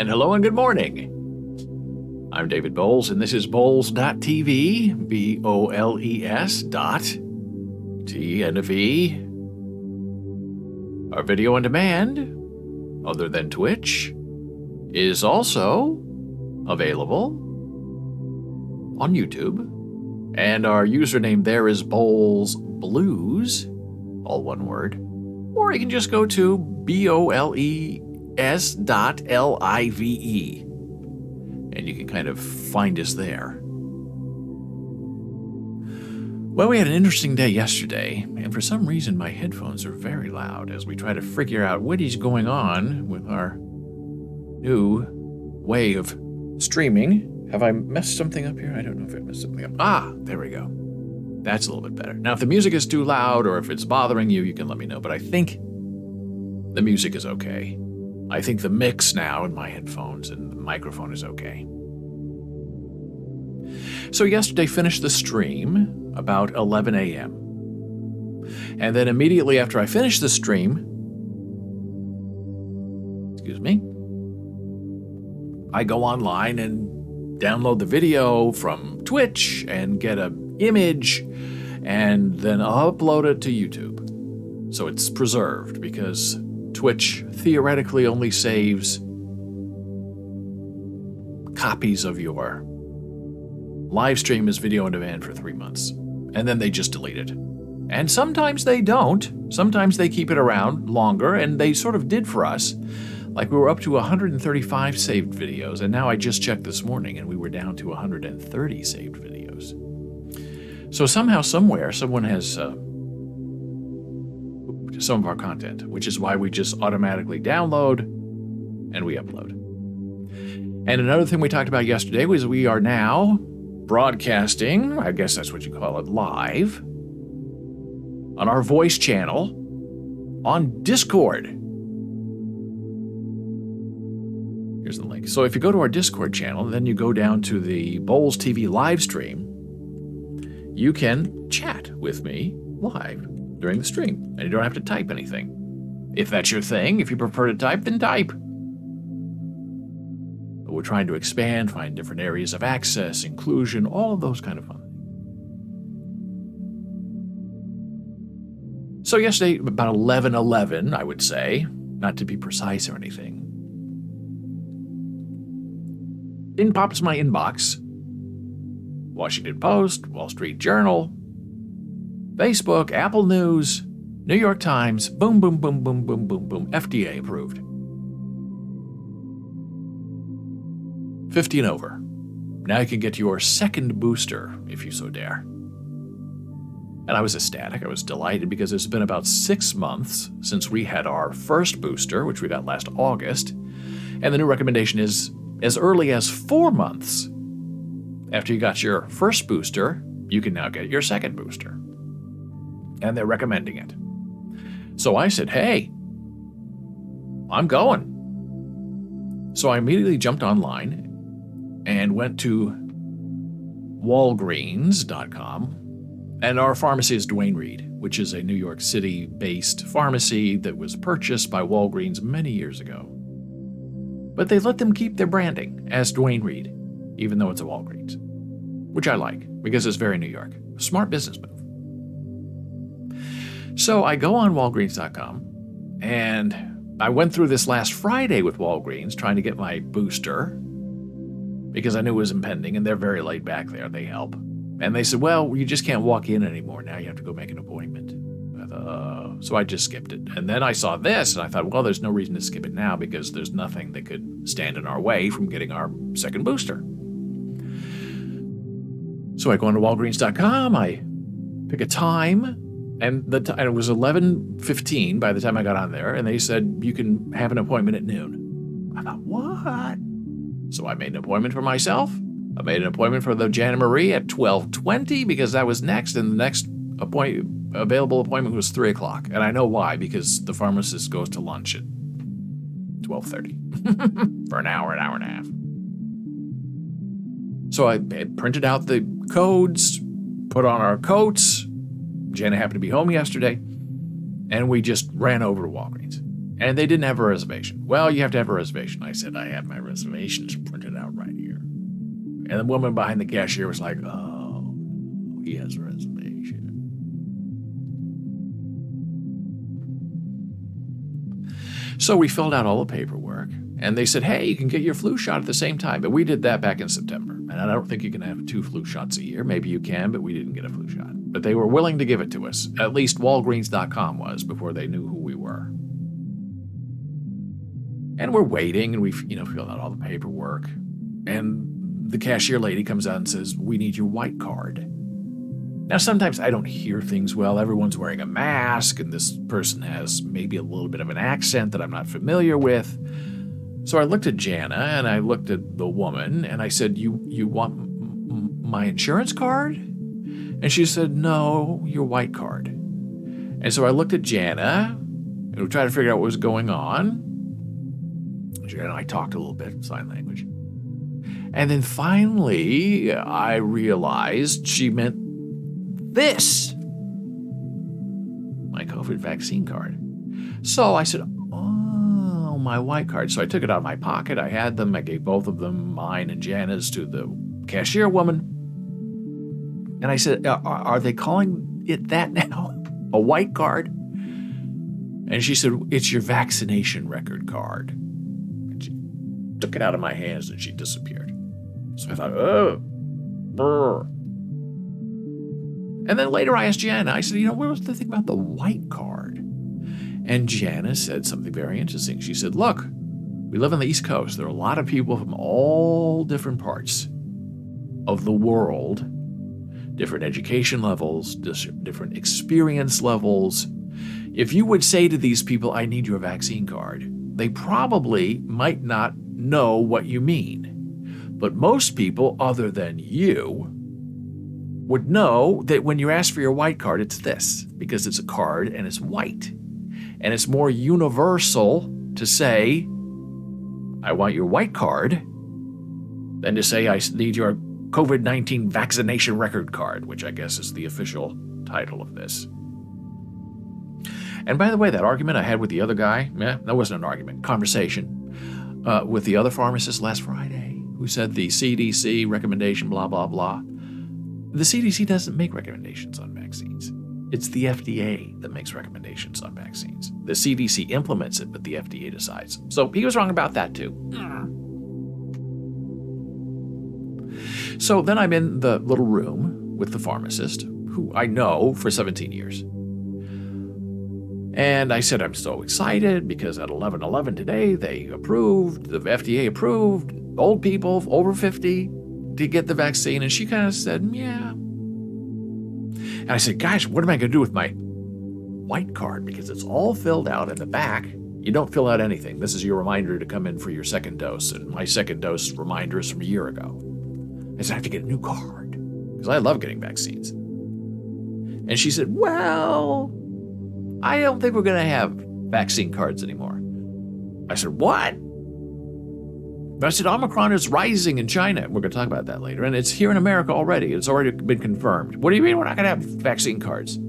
And hello and good morning. I'm David Boles, and this is Boles.tv, B-O-L-E-S dot T and a V. Our video on demand, other than Twitch, is also available on YouTube. And our username there is Boles Blues. all one word. Or you can just go to BOLES.LIVE. And you can kind of find us there. Well, we had an interesting day yesterday, and for some reason my headphones are very loud as we try to figure out what is going on with our new way of streaming. Have I messed something up here? I don't know if I messed something up. There we go. That's a little bit better. Now, if the music is too loud or if it's bothering you, you can let me know, but I think the music is okay. I think the mix now in my headphones and the microphone is okay. So yesterday finished the stream about 11 a.m. And then immediately after I finished the stream, I go online and download the video from Twitch and get an image and then upload it to YouTube. So it's preserved because Twitch theoretically only saves copies of your live stream as video on demand for 3 months, and then they just delete it. And sometimes they don't. Sometimes they keep it around longer, and they sort of did for us. Like we were up to 135 saved videos, and now I just checked this morning, and we were down to 130 saved videos. So somehow, somewhere, someone has some of our content, which is why we just automatically download and we upload. And another thing we talked about yesterday was we are now broadcasting, I guess that's what you call it, live, on our voice channel on Discord. Here's the link. So if you go to our Discord channel, then you go down to the Boles TV live stream, you can chat with me live during the stream, and you don't have to type anything. If that's your thing, if you prefer to type, then type. We're trying to expand, find different areas of access, inclusion, all of those kind of fun. So yesterday, about 11:11, I would say, not to be precise or anything, in pops my inbox. Washington Post, Wall Street Journal, Facebook, Apple News, New York Times, boom, boom, boom, boom, boom, boom, boom, FDA approved. 50 and over. Now you can get your second booster, if you so dare. And I was ecstatic. I was delighted because it's been about 6 months since we had our first booster, which we got last August. And the new recommendation is as early as 4 months after you got your first booster, you can now get your second booster. And they're recommending it. So I said, hey, I'm going. So I immediately jumped online and went to Walgreens.com, and our pharmacy is Duane Reade, which is a New York City-based pharmacy that was purchased by Walgreens many years ago. But they let them keep their branding as Duane Reade, even though it's a Walgreens, which I like, because it's very New York. Smart business move. So I go on Walgreens.com, and I went through this last Friday with Walgreens trying to get my booster, because I knew it was impending, and they're very laid back there. They help. And they said, well, you just can't walk in anymore. Now you have to go make an appointment. So I just skipped it. And then I saw this, and I thought, well, there's no reason to skip it now because there's nothing that could stand in our way from getting our second booster. So I go on to Walgreens.com, I pick a time, and it was 11:15 by the time I got on there, and they said, you can have an appointment at noon. I thought, what? So I made an appointment for myself. I made an appointment for the Jana Marie at 12:20 because that was next, and the next available appointment was 3 o'clock. And I know why, because the pharmacist goes to lunch at 12:30 for an hour and a half. So I printed out the codes, put on our coats. Jana happened to be home yesterday, and we just ran over to Walgreens. And they didn't have a reservation. Well, you have to have a reservation. I said, I have my reservations printed out right here. And the woman behind the cashier was like, oh, he has a reservation. So we filled out all the paperwork, and they said, hey, you can get your flu shot at the same time. But we did that back in September. And I don't think you can have 2 flu shots a year. Maybe you can, but we didn't get a flu shot. but they were willing to give it to us. At least Walgreens.com was before they knew who we were. And we're waiting, and we fill out all the paperwork. And the cashier lady comes out and says, "We need your white card." Now, sometimes I don't hear things well. Everyone's wearing a mask, and this person has maybe a little bit of an accent that I'm not familiar with. So I looked at Jana, and I looked at the woman, and I said, You want my insurance card? And she said, "No, your white card." And so I looked at Jana, and we tried to figure out what was going on. Jana and I talked a little bit, sign language. And then finally, I realized she meant this, my COVID vaccine card. So I said, "Oh, my white card." So I took it out of my pocket. I had them. I gave both of them, mine and Jana's, to the cashier woman. And I said, are they calling it that now? A white card? And she said, "It's your vaccination record card." And she took it out of my hands and she disappeared. So I thought, oh, brr. And then later I asked Jana, I said, what was the thing about the white card? And Jana said something very interesting. She said, "Look, we live on the East Coast. There are a lot of people from all different parts of the world, different education levels, different experience levels. If you would say to these people, 'I need your vaccine card,' they probably might not know what you mean. But most people other than you would know that when you ask for your white card, it's this, because it's a card and it's white. And it's more universal to say, 'I want your white card,' than to say, 'I need your COVID-19 vaccination record card,' which I guess is the official title of this." And by the way, that argument I had with the other guy, that wasn't an argument, conversation, with the other pharmacist last Friday, who said the CDC recommendation, blah, blah, blah. The CDC doesn't make recommendations on vaccines. It's the FDA that makes recommendations on vaccines. The CDC implements it, but the FDA decides. So he was wrong about that too. So then I'm in the little room with the pharmacist, who I know for 17 years. And I said, "I'm so excited because at 11/11 today, the FDA approved old people over 50 to get the vaccine." And she kind of said, "Yeah." And I said, "Gosh, what am I going to do with my white card? Because it's all filled out in the back. You don't fill out anything. This is your reminder to come in for your second dose. And my second dose reminder is from a year ago." I said, "I have to get a new card because I love getting vaccines." And she said, "Well, I don't think we're going to have vaccine cards anymore." I said, "What?" I said, "Omicron is rising in China." We're going to talk about that later. "And it's here in America already. It's already been confirmed." "What do you mean we're not going to have vaccine cards?"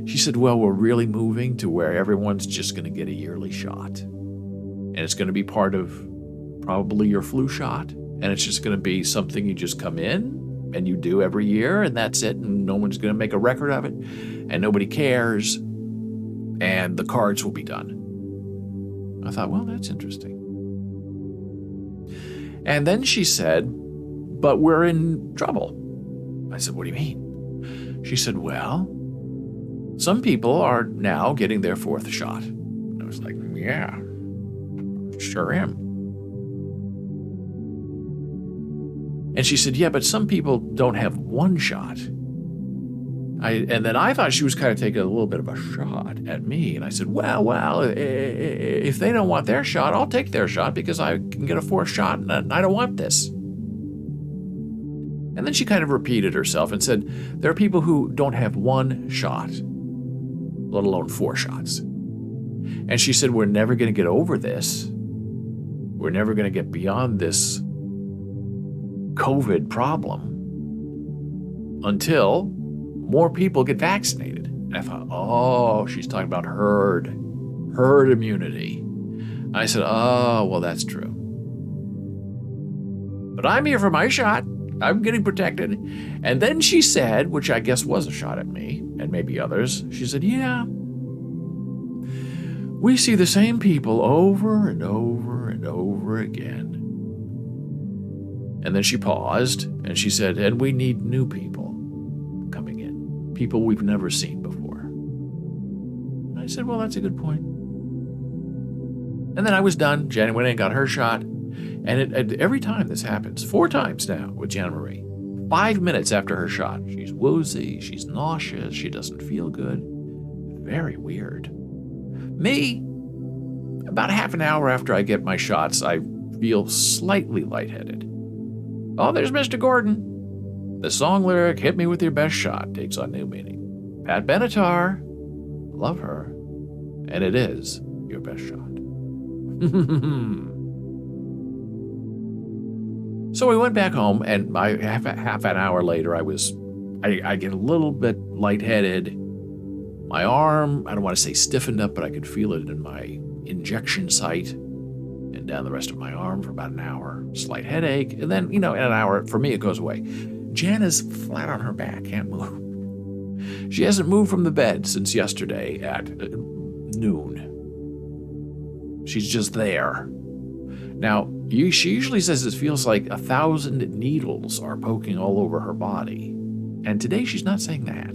She said, "Well, we're really moving to where everyone's just going to get a yearly shot. And it's going to be part of probably your flu shot. And it's just going to be something you just come in and you do every year, and that's it. And no one's going to make a record of it. And nobody cares. And the cards will be done." I thought, well, that's interesting. And then she said, "But we're in trouble." I said, "What do you mean?" She said, "Well, some people are now getting their fourth shot." I was like, "Yeah, sure am." And she said, "Yeah, but some people don't have one shot." And then I thought she was kind of taking a little bit of a shot at me. And I said, well, if they don't want their shot, I'll take their shot because I can get a fourth shot and I don't want this. And then she kind of repeated herself and said, there are people who don't have one shot, let alone 4 shots. And she said, we're never going to get over this. We're never going to get beyond this COVID problem until more people get vaccinated. And I thought, oh, she's talking about herd immunity. I said, oh, well, that's true. But I'm here for my shot. I'm getting protected. And then she said, which I guess was a shot at me and maybe others, she said, yeah, we see the same people over and over and over again. And then she paused and she said, and we need new people coming in. people we've never seen before. And I said, well, that's a good point. And then I was done. Janet went in and got her shot. And every time this happens, 4 times now with Jana Marie, 5 minutes after her shot, she's woozy, she's nauseous, she doesn't feel good. Very weird. Me, about half an hour after I get my shots, I feel slightly lightheaded. Oh, there's Mr. Gordon. The song lyric, "Hit me with your best shot," takes on new meaning. Pat Benatar, love her, and it is your best shot. So we went back home, and half an hour later, I get a little bit lightheaded. My arm, I don't want to say stiffened up, but I could feel it in my injection site and down the rest of my arm for about an hour. Slight headache, and then, in an hour, for me, it goes away. Jana's flat on her back, can't move. She hasn't moved from the bed since yesterday at noon. She's just there. Now, she usually says it feels like 1,000 needles are poking all over her body. And today she's not saying that.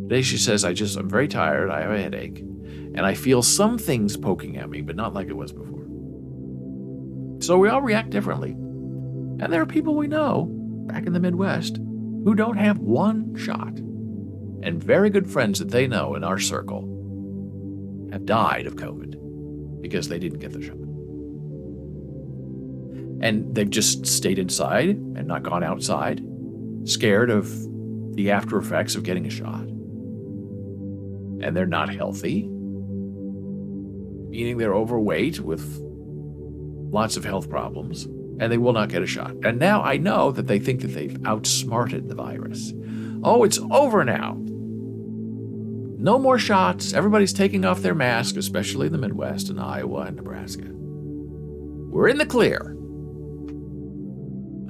Today she says, I'm very tired, I have a headache, and I feel some things poking at me, but not like it was before. So we all react differently. And there are people we know, back in the Midwest, who don't have one shot. And very good friends that they know in our circle have died of COVID because they didn't get the shot. And they've just stayed inside and not gone outside, scared of the after effects of getting a shot. And they're not healthy, meaning they're overweight with lots of health problems, and they will not get a shot. And now I know that they think that they've outsmarted the virus. Oh, it's over now. No more shots. Everybody's taking off their masks, especially in the Midwest and Iowa and Nebraska. We're in the clear.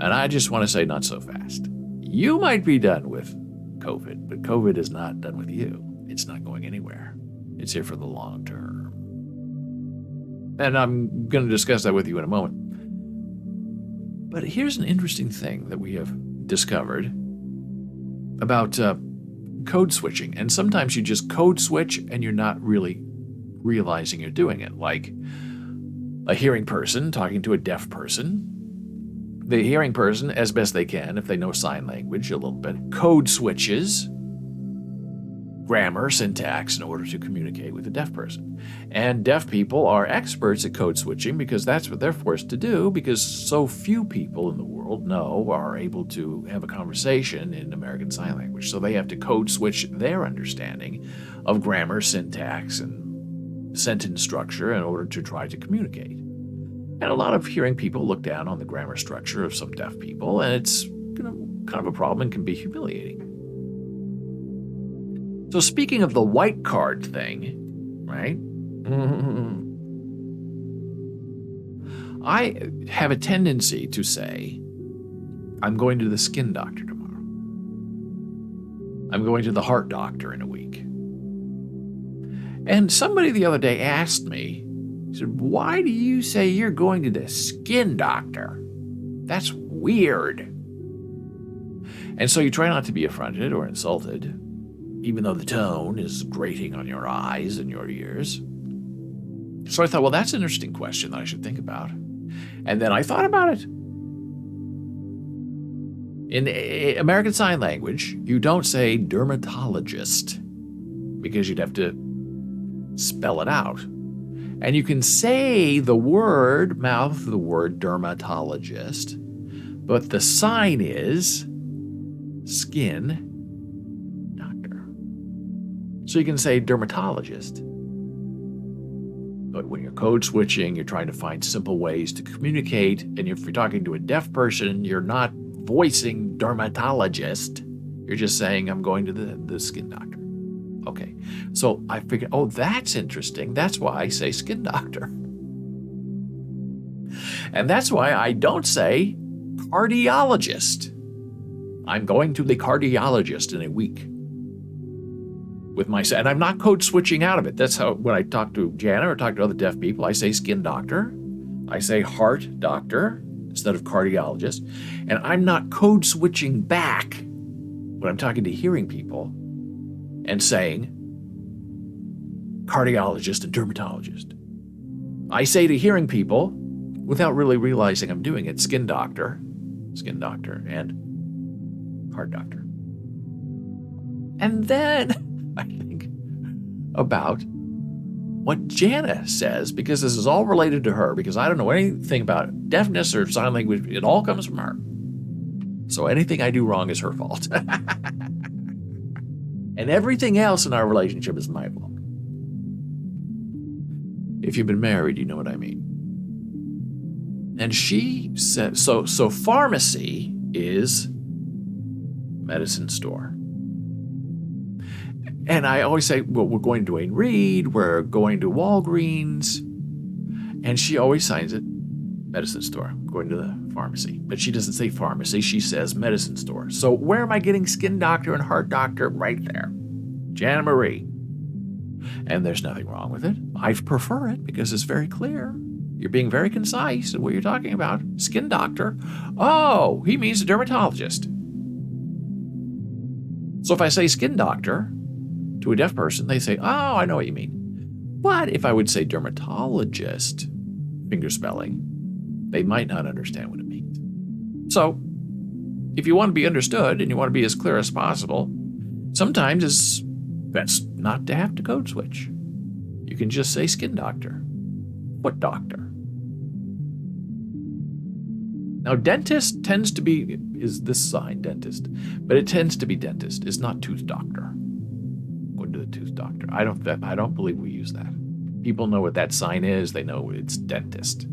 And I just want to say, not so fast. You might be done with COVID, but COVID is not done with you. It's not going anywhere. It's here for the long term. And I'm going to discuss that with you in a moment. But here's an interesting thing that we have discovered about code switching. And sometimes you just code switch and you're not really realizing you're doing it. Like a hearing person talking to a deaf person. The hearing person, as best they can, if they know sign language a little bit, code switches grammar, syntax in order to communicate with a deaf person. And deaf people are experts at code switching because that's what they're forced to do, because so few people in the world know or are able to have a conversation in American Sign Language. So they have to code switch their understanding of grammar, syntax, and sentence structure in order to try to communicate. And a lot of hearing people look down on the grammar structure of some deaf people, and it's kind of a problem and can be humiliating. So speaking of the white card thing, right? I have a tendency to say, I'm going to the skin doctor tomorrow. I'm going to the heart doctor in a week. And somebody the other day asked me, he said, why do you say you're going to the skin doctor? That's weird. And so you try not to be affronted or insulted, even though the tone is grating on your eyes and your ears. So I thought, well, that's an interesting question that I should think about. And then I thought about it. In American Sign Language, you don't say dermatologist because you'd have to spell it out. And you can say mouth the word dermatologist, but the sign is skin doctor. So you can say dermatologist. But when you're code switching, you're trying to find simple ways to communicate. And if you're talking to a deaf person, you're not voicing dermatologist. You're just saying, I'm going to the skin doctor. Okay, so I figured, that's interesting. That's why I say skin doctor. And that's why I don't say cardiologist. I'm going to the cardiologist in a week. And I'm not code switching out of it. That's how, when I talk to Jana or talk to other deaf people, I say skin doctor. I say heart doctor instead of cardiologist. And I'm not code switching back when I'm talking to hearing people and saying cardiologist and dermatologist. I say to hearing people, without really realizing I'm doing it, skin doctor, and heart doctor. And then I think about what Jana says, because this is all related to her, because I don't know anything about deafness or sign language. It all comes from her. So anything I do wrong is her fault. And everything else in our relationship is my fault. If you've been married, you know what I mean. And she said, so pharmacy is medicine store. And I always say, well, we're going to Duane Reade, we're going to Walgreens. And she always signs it, medicine store, going to the pharmacy. But she doesn't say pharmacy, she says medicine store. So where am I getting skin doctor and heart doctor? Right there. Jana Marie. And there's nothing wrong with it. I prefer it because it's very clear. You're being very concise in what you're talking about. Skin doctor. Oh, he means a dermatologist. So if I say skin doctor to a deaf person, they say, oh, I know what you mean. But if I would say dermatologist, finger spelling, they might not understand what it means. So if you want to be understood and you want to be as clear as possible, sometimes it's best not to have to code switch. You can just say skin doctor, foot doctor. Now, dentist tends to be, is this sign dentist, but it tends to be dentist. It's not tooth doctor. Going to the tooth doctor. I don't believe we use that. People know what that sign is. They know it's dentist.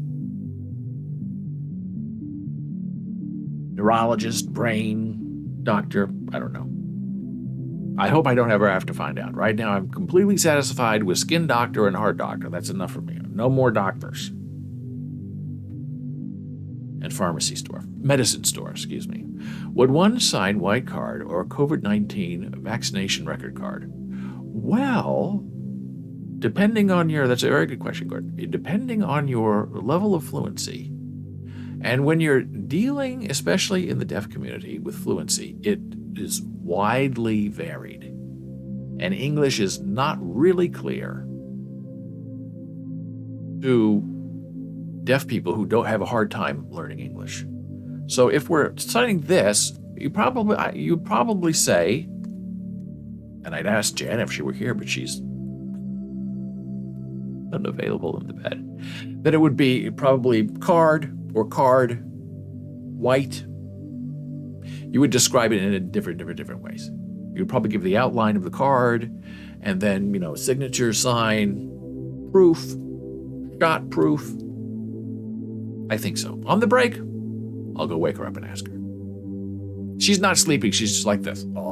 Neurologist, brain doctor, I don't know. I hope I don't ever have to find out. Right now, I'm completely satisfied with skin doctor and heart doctor. That's enough for me. No more doctors. And pharmacy store. Medicine store, excuse me. Would one sign white card or a COVID-19 vaccination record card? Well, depending on that's a very good question, Gordon. Depending on your level of fluency. And when you're dealing, especially in the deaf community, with fluency, it is widely varied. And English is not really clear to deaf people who don't have a hard time learning English. So if we're studying this, you'd probably say, and I'd ask Jan if she were here, but she's unavailable in the bed, that it would be probably card or card, white. You would describe it in different ways. You would probably give the outline of the card, and then, signature, sign, proof, shot proof. I think so. On the break, I'll go wake her up and ask her. She's not sleeping. She's just like this. Oh.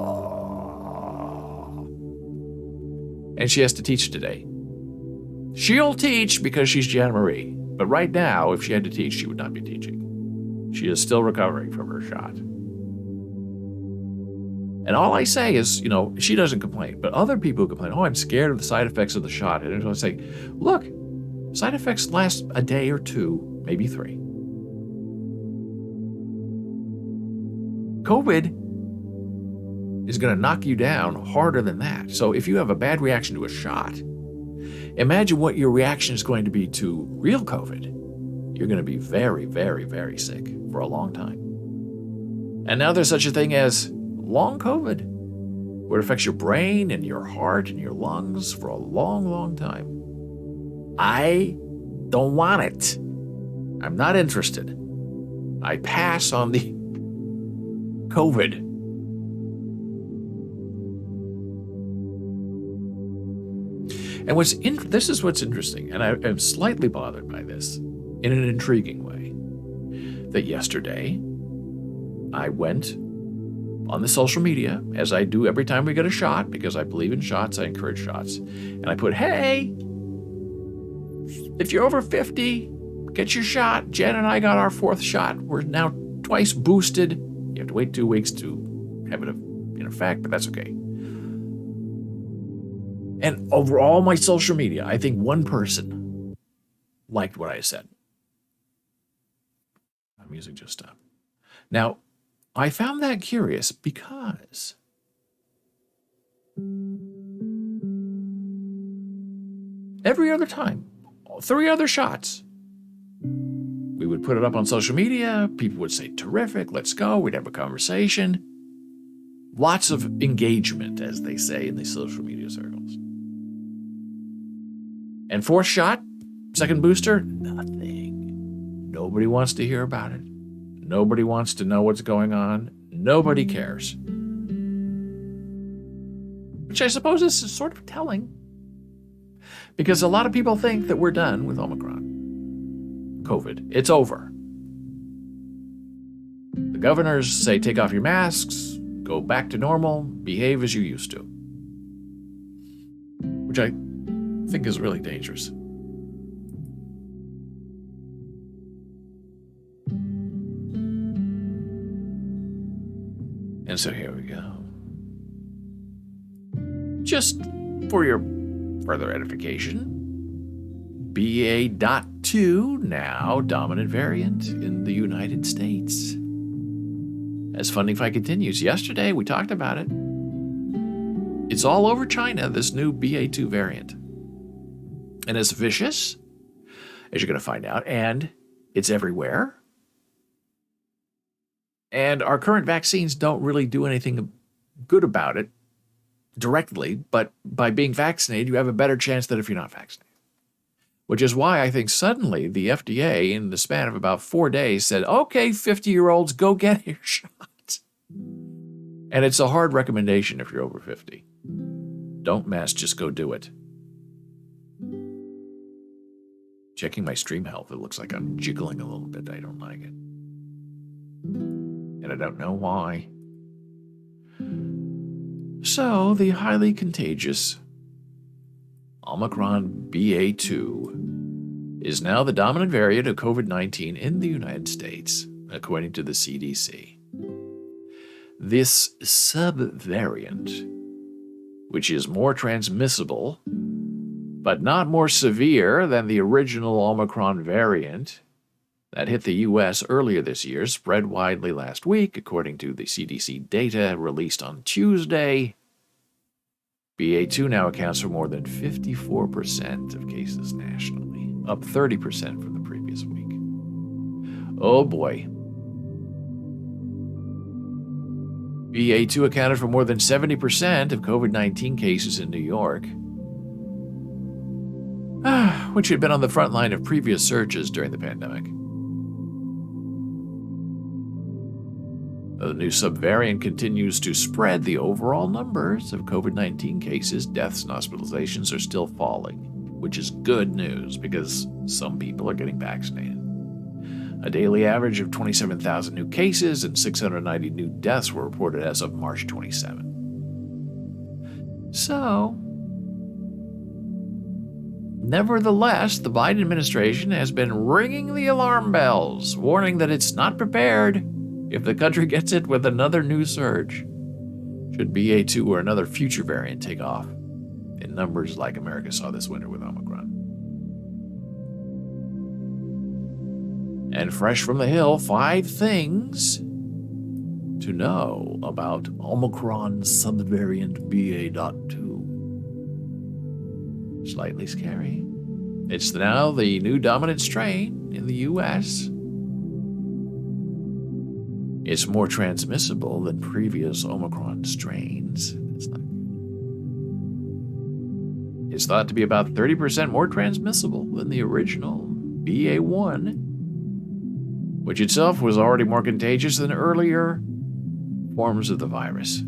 And she has to teach today. She'll teach because she's Jana Marie. But right now, if she had to teach, she would not be teaching. She is still recovering from her shot. And all I say is, she doesn't complain, but other people complain, oh, I'm scared of the side effects of the shot. And I say, look, side effects last a day or two, maybe 3. COVID is going to knock you down harder than that. So if you have a bad reaction to a shot, imagine what your reaction is going to be to real COVID. You're going to be very, very, very sick for a long time. And now there's such a thing as long COVID, where it affects your brain and your heart and your lungs for a long, long time. I don't want it. I'm not interested. I pass on the COVID. And this is what's interesting, and I am slightly bothered by this in an intriguing way, that yesterday I went on the social media, as I do every time we get a shot, because I believe in shots, I encourage shots, and I put, hey, if you're over 50, get your shot. Jen and I got our 4th shot. We're now twice boosted. You have to wait 2 weeks to have it in effect, but that's okay. And over all my social media, I think one person liked what I said. My music just stopped. Now, I found that curious because Every other time. 3 other shots. We would put it up on social media. People would say, terrific, let's go. We'd have a conversation. Lots of engagement, as they say in these social media circles. And 4th shot, 2nd booster, nothing. Nobody wants to hear about it. Nobody wants to know what's going on. Nobody cares. Which I suppose is sort of telling. Because a lot of people think that we're done with Omicron. COVID. It's over. The governors say take off your masks, go back to normal, behave as you used to. Which I think is really dangerous. And so here we go. Just for your further edification, BA.2 now dominant variant in the United States. As funding fight continues, yesterday we talked about it. It's all over China, this new BA.2 variant. And it's vicious, as you're going to find out, and it's everywhere. And our current vaccines don't really do anything good about it directly, but by being vaccinated, you have a better chance than if you're not vaccinated. Which is why I think suddenly the FDA, in the span of about 4 days, said, okay, 50-year-olds, go get your shot. And it's a hard recommendation if you're over 50. Don't mess, just go do it. Checking my stream health, it looks like I'm jiggling a little bit. I don't like it. And I don't know why. So, the highly contagious Omicron BA.2 is now the dominant variant of COVID-19 in the United States, according to the CDC. This subvariant, which is more transmissible, but not more severe than the original Omicron variant that hit the U.S. earlier this year, spread widely last week, according to the CDC data released on Tuesday. BA.2 now accounts for more than 54% of cases nationally, up 30% from the previous week. Oh boy. BA.2 accounted for more than 70% of COVID-19 cases in New York, which had been on the front line of previous surges during the pandemic. The new subvariant continues to spread. The overall numbers of COVID-19 cases, deaths, and hospitalizations are still falling, which is good news because some people are getting vaccinated. A daily average of 27,000 new cases and 690 new deaths were reported as of March 27. So, nevertheless, the Biden administration has been ringing the alarm bells, warning that it's not prepared if the country gets it with another new surge, should BA.2 or another future variant take off in numbers like America saw this winter with Omicron. And fresh from the Hill, 5 things to know about Omicron subvariant BA.2. Slightly scary. It's now the new dominant strain in the U.S. It's more transmissible than previous Omicron strains. It's thought to be about 30% more transmissible than the original BA.1, which itself was already more contagious than earlier forms of the virus.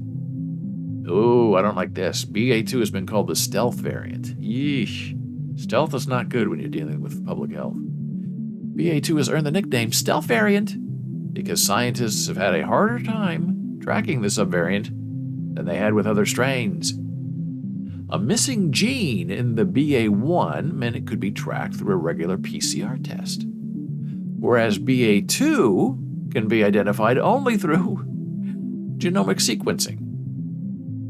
Ooh, I don't like this. BA.2 has been called the stealth variant. Yeesh. Stealth is not good when you're dealing with public health. BA.2 has earned the nickname stealth variant because scientists have had a harder time tracking the subvariant than they had with other strains. A missing gene in the BA.1 meant it could be tracked through a regular PCR test, whereas BA.2 can be identified only through genomic sequencing.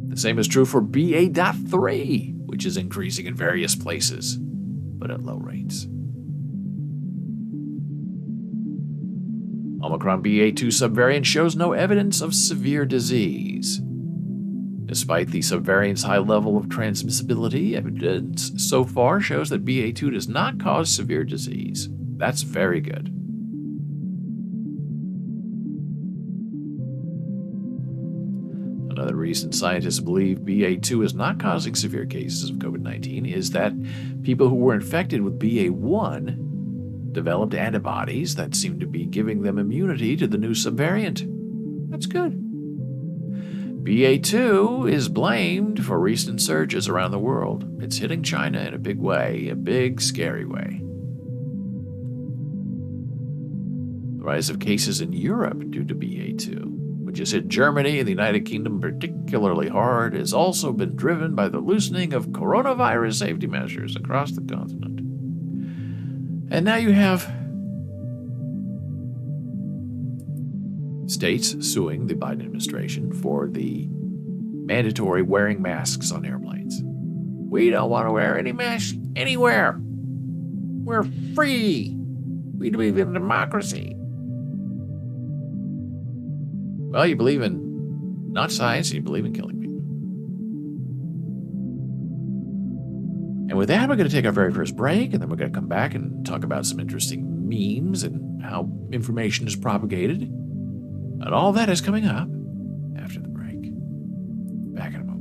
The same is true for BA.3, which is increasing in various places, but at low rates. Omicron BA.2 subvariant shows no evidence of severe disease. Despite the subvariant's high level of transmissibility, evidence so far shows that BA2 does not cause severe disease. That's very good. Another reason scientists believe BA2 is not causing severe cases of COVID-19 is that people who were infected with BA1 developed antibodies that seem to be giving them immunity to the new subvariant. That's good. BA2 is blamed for recent surges around the world. It's hitting China in a big way, a big, scary way. The rise of cases in Europe due to BA2, which has hit Germany and the United Kingdom particularly hard, has also been driven by the loosening of coronavirus safety measures across the continent. And now you have states suing the Biden administration for the mandatory wearing masks on airplanes. We don't want to wear any mask anywhere. We're free. We believe in democracy. Well, you believe in not science, you believe in killing people. And with that, we're going to take our very first break, and then we're going to come back and talk about some interesting memes and how information is propagated. And all that is coming up after the break. Back in a moment.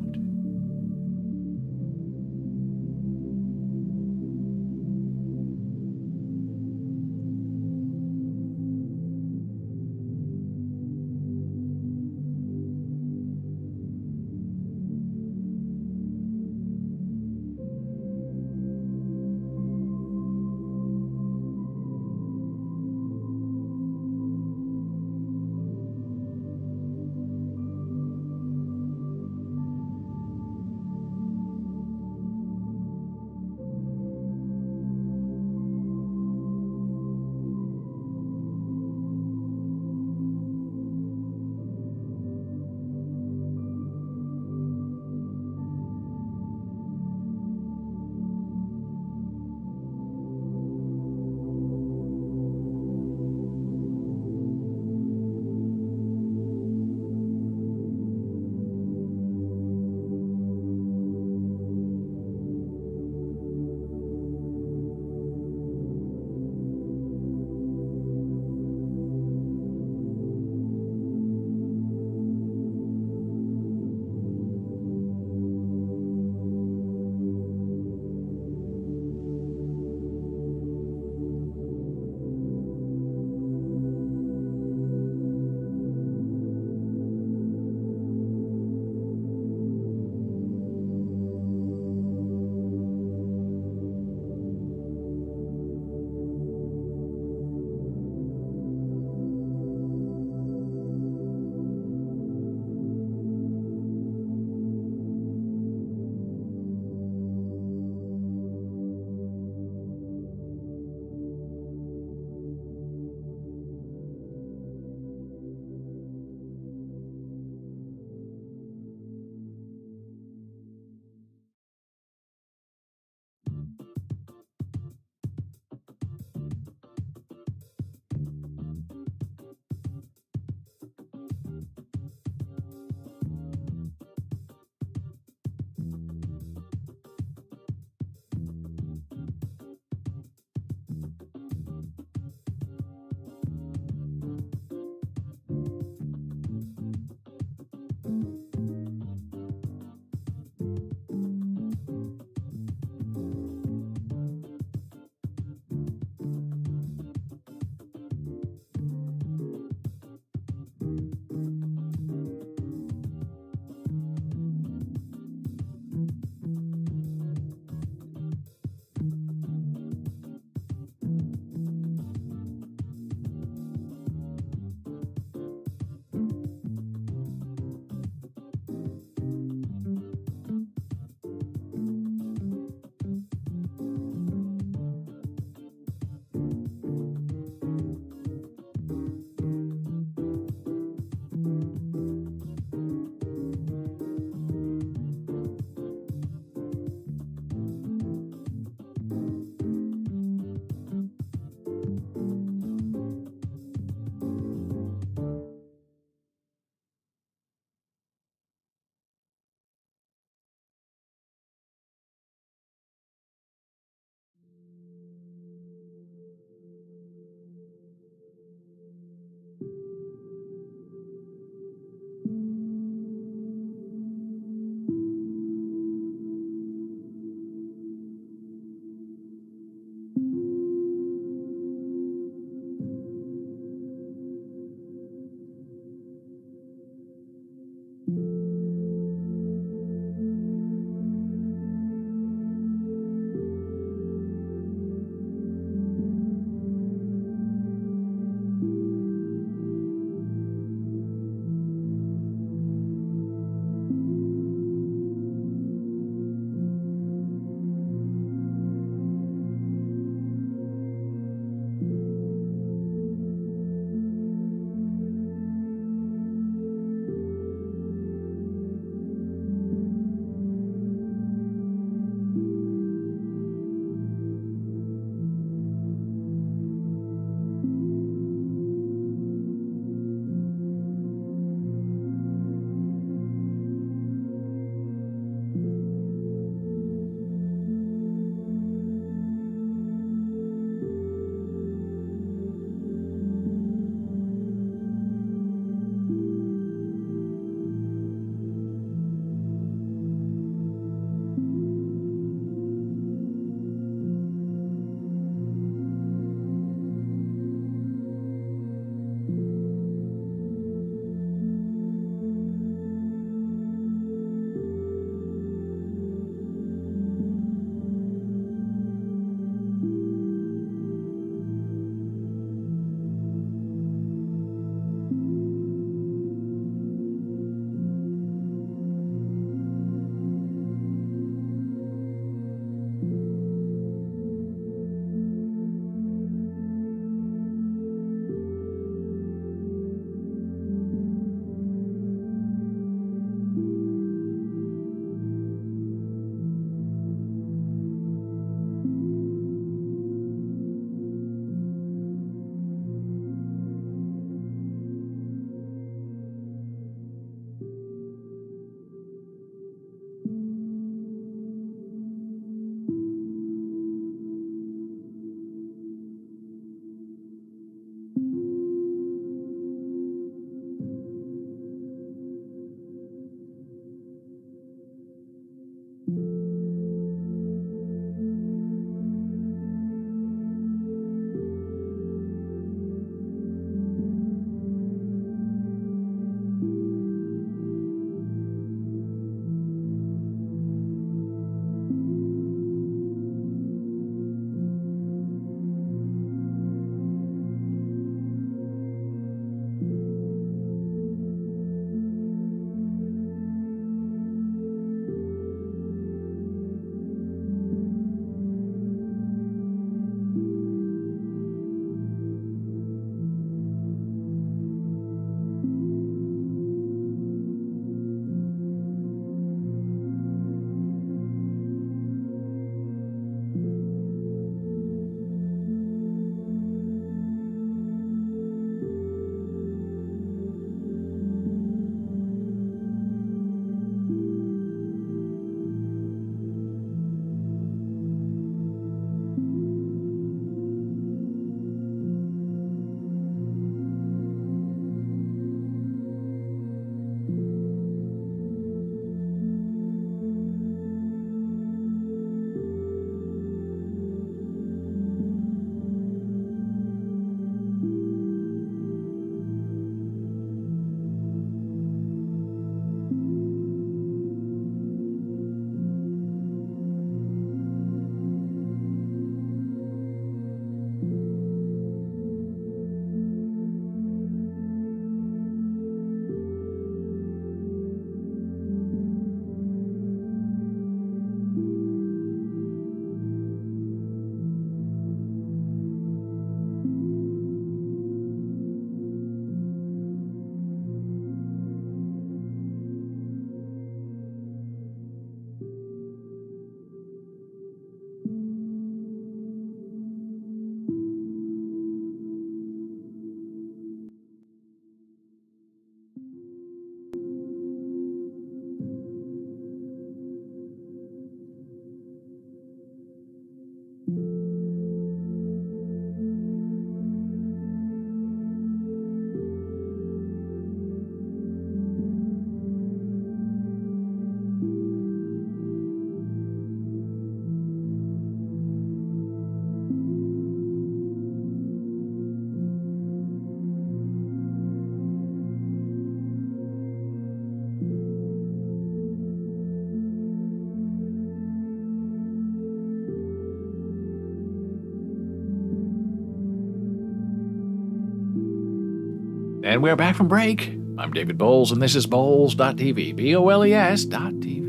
And we're back from break. I'm David Boles, and this is Boles.tv, BOLES.tv,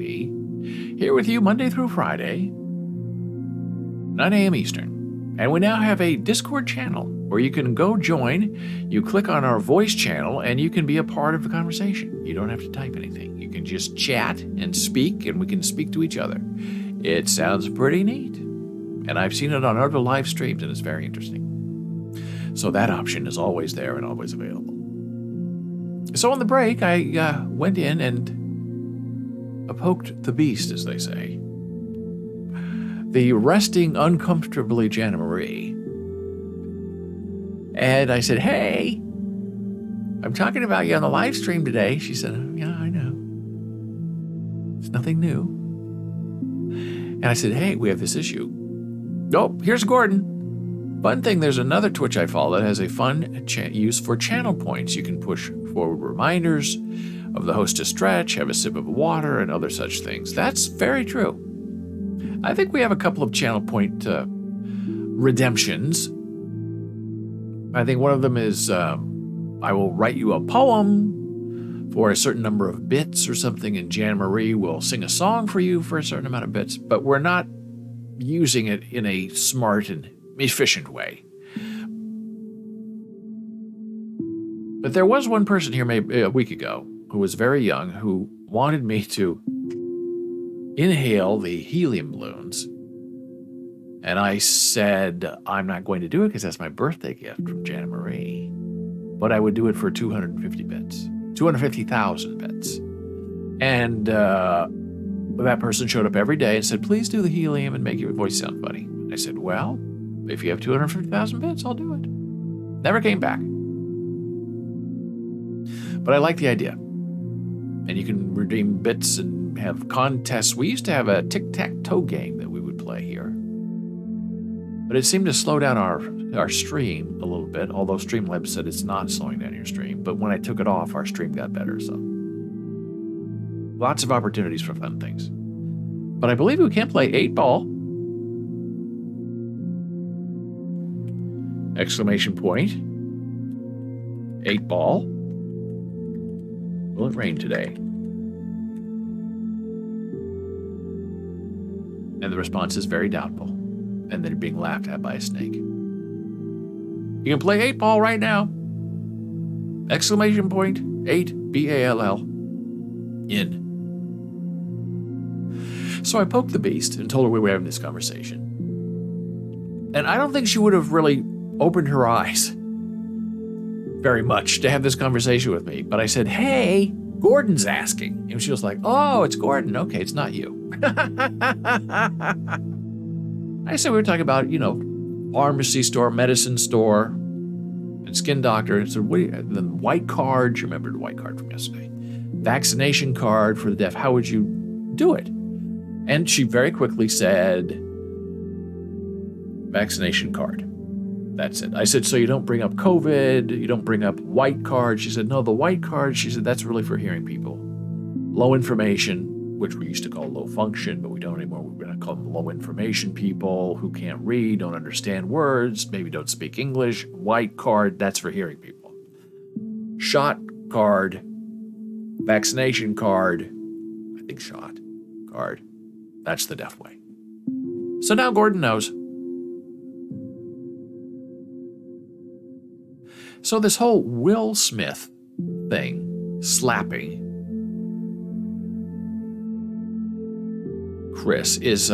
here with you Monday through Friday, 9 a.m. Eastern. And we now have a Discord channel where you can go join. You click on our voice channel, and you can be a part of the conversation. You don't have to type anything. You can just chat and speak, and we can speak to each other. It sounds pretty neat. And I've seen it on other live streams, and it's very interesting. So that option is always there and always available. So on the break, I went in and poked the beast, as they say. The resting uncomfortably Jana Marie. And I said, hey, I'm talking about you on the live stream today. She said, yeah, I know. It's nothing new. And I said, hey, we have this issue. Oh, here's Gordon. Fun thing, there's another Twitch I follow that has a fun use for channel points. You can push forward reminders of the host to stretch, have a sip of water, and other such things. That's very true. I think we have a couple of channel point redemptions. I think one of them is I will write you a poem for a certain number of bits or something, and Jan Marie will sing a song for you for a certain amount of bits, but we're not using it in a smart and efficient way. But there was one person here maybe a week ago who was very young who wanted me to inhale the helium balloons. And I said, I'm not going to do it because that's my birthday gift from Jana Marie. But I would do it for 250 bits, 250,000 bits. And that person showed up every day and said, please do the helium and make your voice sound funny. I said, well, if you have 250,000 bits, I'll do it. Never came back. But I like the idea. And you can redeem bits and have contests. We used to have a tic-tac-toe game that we would play here. But it seemed to slow down our stream a little bit, although Streamlabs said it's not slowing down your stream. But when I took it off, our stream got better. So lots of opportunities for fun things. But I believe we can play 8-ball. Exclamation point. 8-ball. Will it rain today? And the response is very doubtful. And then being laughed at by a snake. You can play 8-ball right now. Exclamation point 8 BALL. In. So I poked the beast and told her we were having this conversation. And I don't think she would have really opened her eyes very much to have this conversation with me. But I said, hey, Gordon's asking. And she was like, oh, it's Gordon. Okay, it's not you. I said we were talking about, pharmacy store, medicine store, and skin doctor. And said, the white card, you remember the white card from yesterday. Vaccination card for the deaf. How would you do it? And she very quickly said, vaccination card. That's it. I said, so you don't bring up COVID, you don't bring up white card. She said, no, the white card, she said, that's really for hearing people. Low information, which we used to call low function, but we don't anymore. We're going to call them low information people who can't read, don't understand words, maybe don't speak English. White card, that's for hearing people. Shot card, vaccination card, I think shot card, that's the deaf way. So now Gordon knows. So this whole Will Smith thing, slapping Chris, is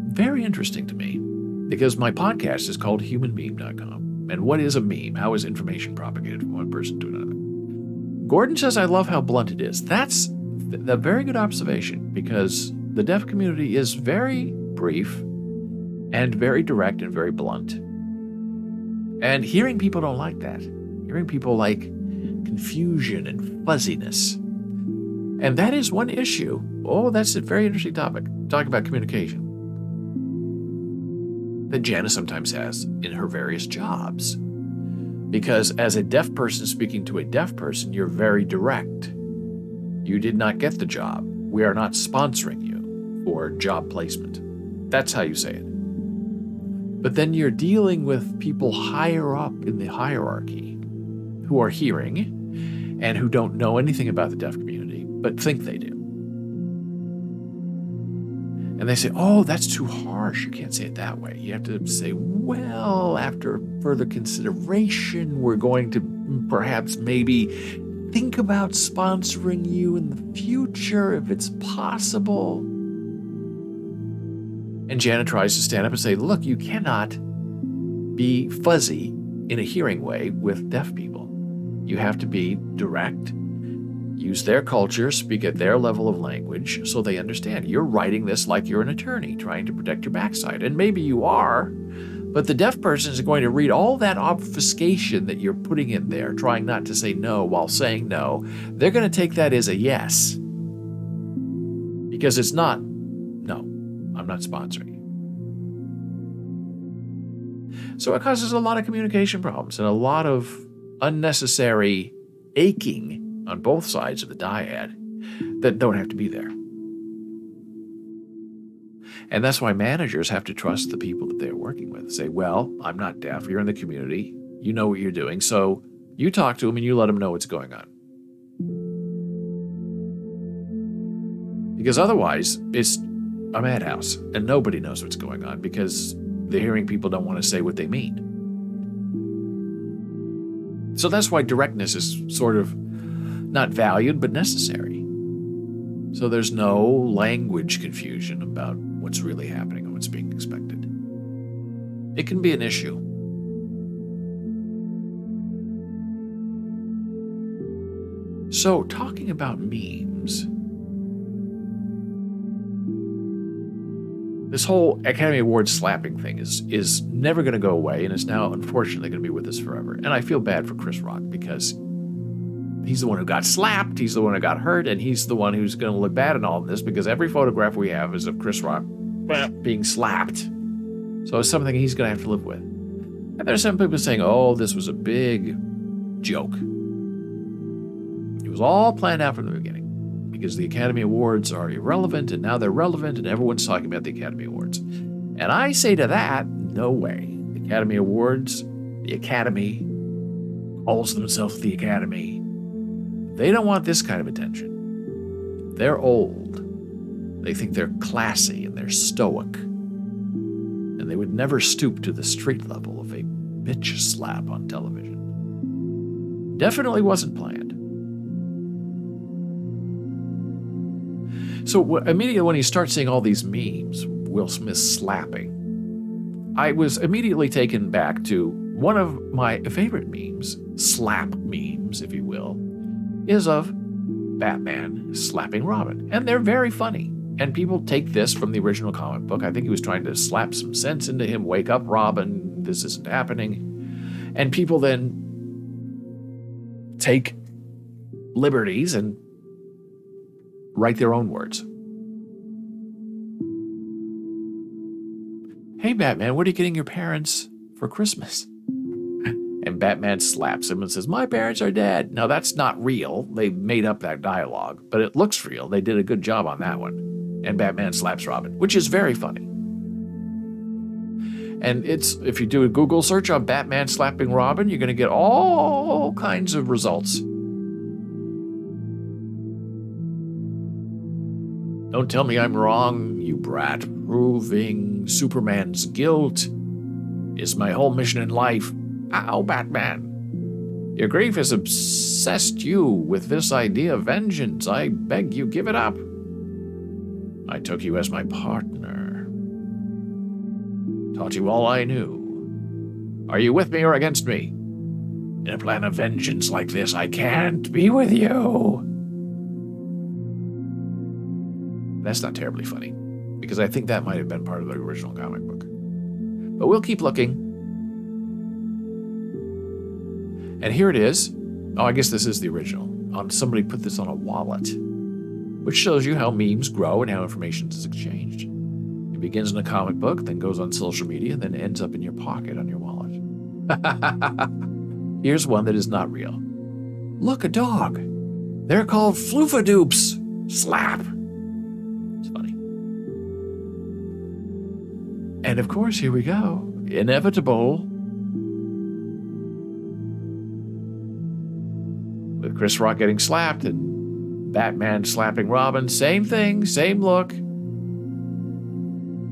very interesting to me because my podcast is called humanmeme.com. And what is a meme? How is information propagated from one person to another? Gordon says, I love how blunt it is. That's a very good observation because the deaf community is very brief and very direct and very blunt. And hearing people don't like that. Hearing people like confusion and fuzziness. And that is one issue. Oh, that's a very interesting topic. Talk about communication. That Jana sometimes has in her various jobs. Because as a deaf person speaking to a deaf person, you're very direct. You did not get the job. We are not sponsoring you for job placement. That's how you say it. But then you're dealing with people higher up in the hierarchy who are hearing and who don't know anything about the deaf community, but think they do. And they say, oh, that's too harsh. You can't say it that way. You have to say, well, after further consideration, we're going to perhaps maybe think about sponsoring you in the future if it's possible. And Janet tries to stand up and say, look, you cannot be fuzzy in a hearing way with deaf people. You have to be direct, use their culture, speak at their level of language so they understand. You're writing this like you're an attorney trying to protect your backside. And maybe you are, but the deaf person is going to read all that obfuscation that you're putting in there, trying not to say no while saying no. They're going to take that as a yes. Because it's not, no, I'm not sponsoring you. So it causes a lot of communication problems and a lot of unnecessary aching on both sides of the dyad that don't have to be there. And that's why managers have to trust the people that they're working with. Say, well, I'm not deaf. You're in the community. You know what you're doing. So you talk to them and you let them know what's going on. Because otherwise, it's a madhouse and nobody knows what's going on because the hearing people don't want to say what they mean. So that's why directness is sort of not valued, but necessary. So there's no language confusion about what's really happening and what's being expected. It can be an issue. So talking about memes, this whole Academy Awards slapping thing is never going to go away, and is now unfortunately going to be with us forever. And I feel bad for Chris Rock because he's the one who got slapped, he's the one who got hurt, and he's the one who's going to look bad in all of this because every photograph we have is of Chris Rock being slapped. So it's something he's going to have to live with. And there's some people saying, oh, this was a big joke. It was all planned out from the beginning because the Academy Awards are irrelevant, and now they're relevant, and everyone's talking about the Academy Awards. And I say to that, no way. The Academy Awards, the Academy calls themselves the Academy. They don't want this kind of attention. They're old. They think they're classy and they're stoic. And they would never stoop to the street level of a bitch slap on television. Definitely wasn't planned. So immediately when you start seeing all these memes, Will Smith slapping, I was immediately taken back to one of my favorite memes, slap memes, if you will, is of Batman slapping Robin. And they're very funny. And people take this from the original comic book. I think he was trying to slap some sense into him. Wake up, Robin. This isn't happening. And people then take liberties and write their own words. Hey, Batman, what are you getting your parents for Christmas? And Batman slaps him and says, my parents are dead. Now, that's not real. They made up that dialogue, but it looks real. They did a good job on that one. And Batman slaps Robin, which is very funny. And it's, if you do a Google search on Batman slapping Robin, you're going to get all kinds of results. Don't tell me I'm wrong, you brat. Proving Superman's guilt is my whole mission in life. Ow, Batman. Your grief has obsessed you with this idea of vengeance. I beg you, give it up. I took you as my partner. Taught you all I knew. Are you with me or against me? In a plan of vengeance like this, I can't be with you. That's not terribly funny, because I think that might have been part of the original comic book. But we'll keep looking. And here it is. Oh, I guess this is the original. Somebody put this on a wallet, which shows you how memes grow and how information is exchanged. It begins in a comic book, then goes on social media, then ends up in your pocket on your wallet. Here's one that is not real. Look, a dog. They're called floofadoops. Slap. It's funny. And of course, here we go. inevitable. With Chris Rock getting slapped and Batman slapping Robin, same thing, same look.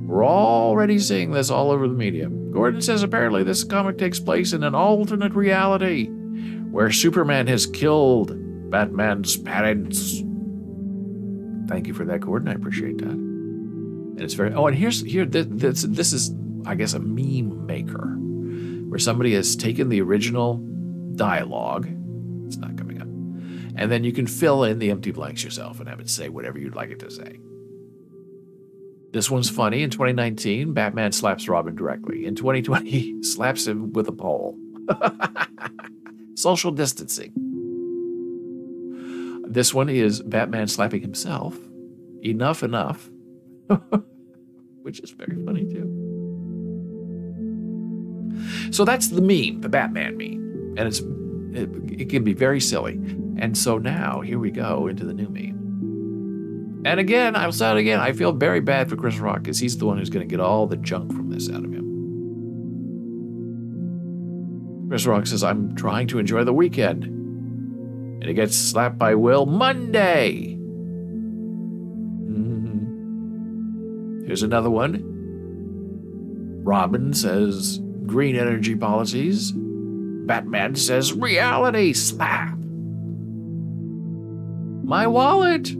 We're already seeing this all over the media. Gordon says apparently this comic takes place in an alternate reality where Superman has killed Batman's parents. Thank you for that, Gordon. I appreciate that. And it's very... Oh, and this is, I guess, a meme maker, where somebody has taken the original dialogue. It's not coming up. And then you can fill in the empty blanks yourself and have it say whatever you'd like it to say. This one's funny. In 2019, Batman slaps Robin directly. In 2020, he slaps him with a pole. Social distancing. This one is Batman slapping himself. Enough. Which is very funny, too. So that's the meme, the Batman meme. And it can be very silly. And so now, here we go into the new meme. And again, I'll say it again, I feel very bad for Chris Rock because he's the one who's going to get all the junk from this out of him. Chris Rock says, I'm trying to enjoy the weekend. And he gets slapped by Will Monday. Here's another one. Robin says, green energy policies. Batman says, reality slap. My wallet.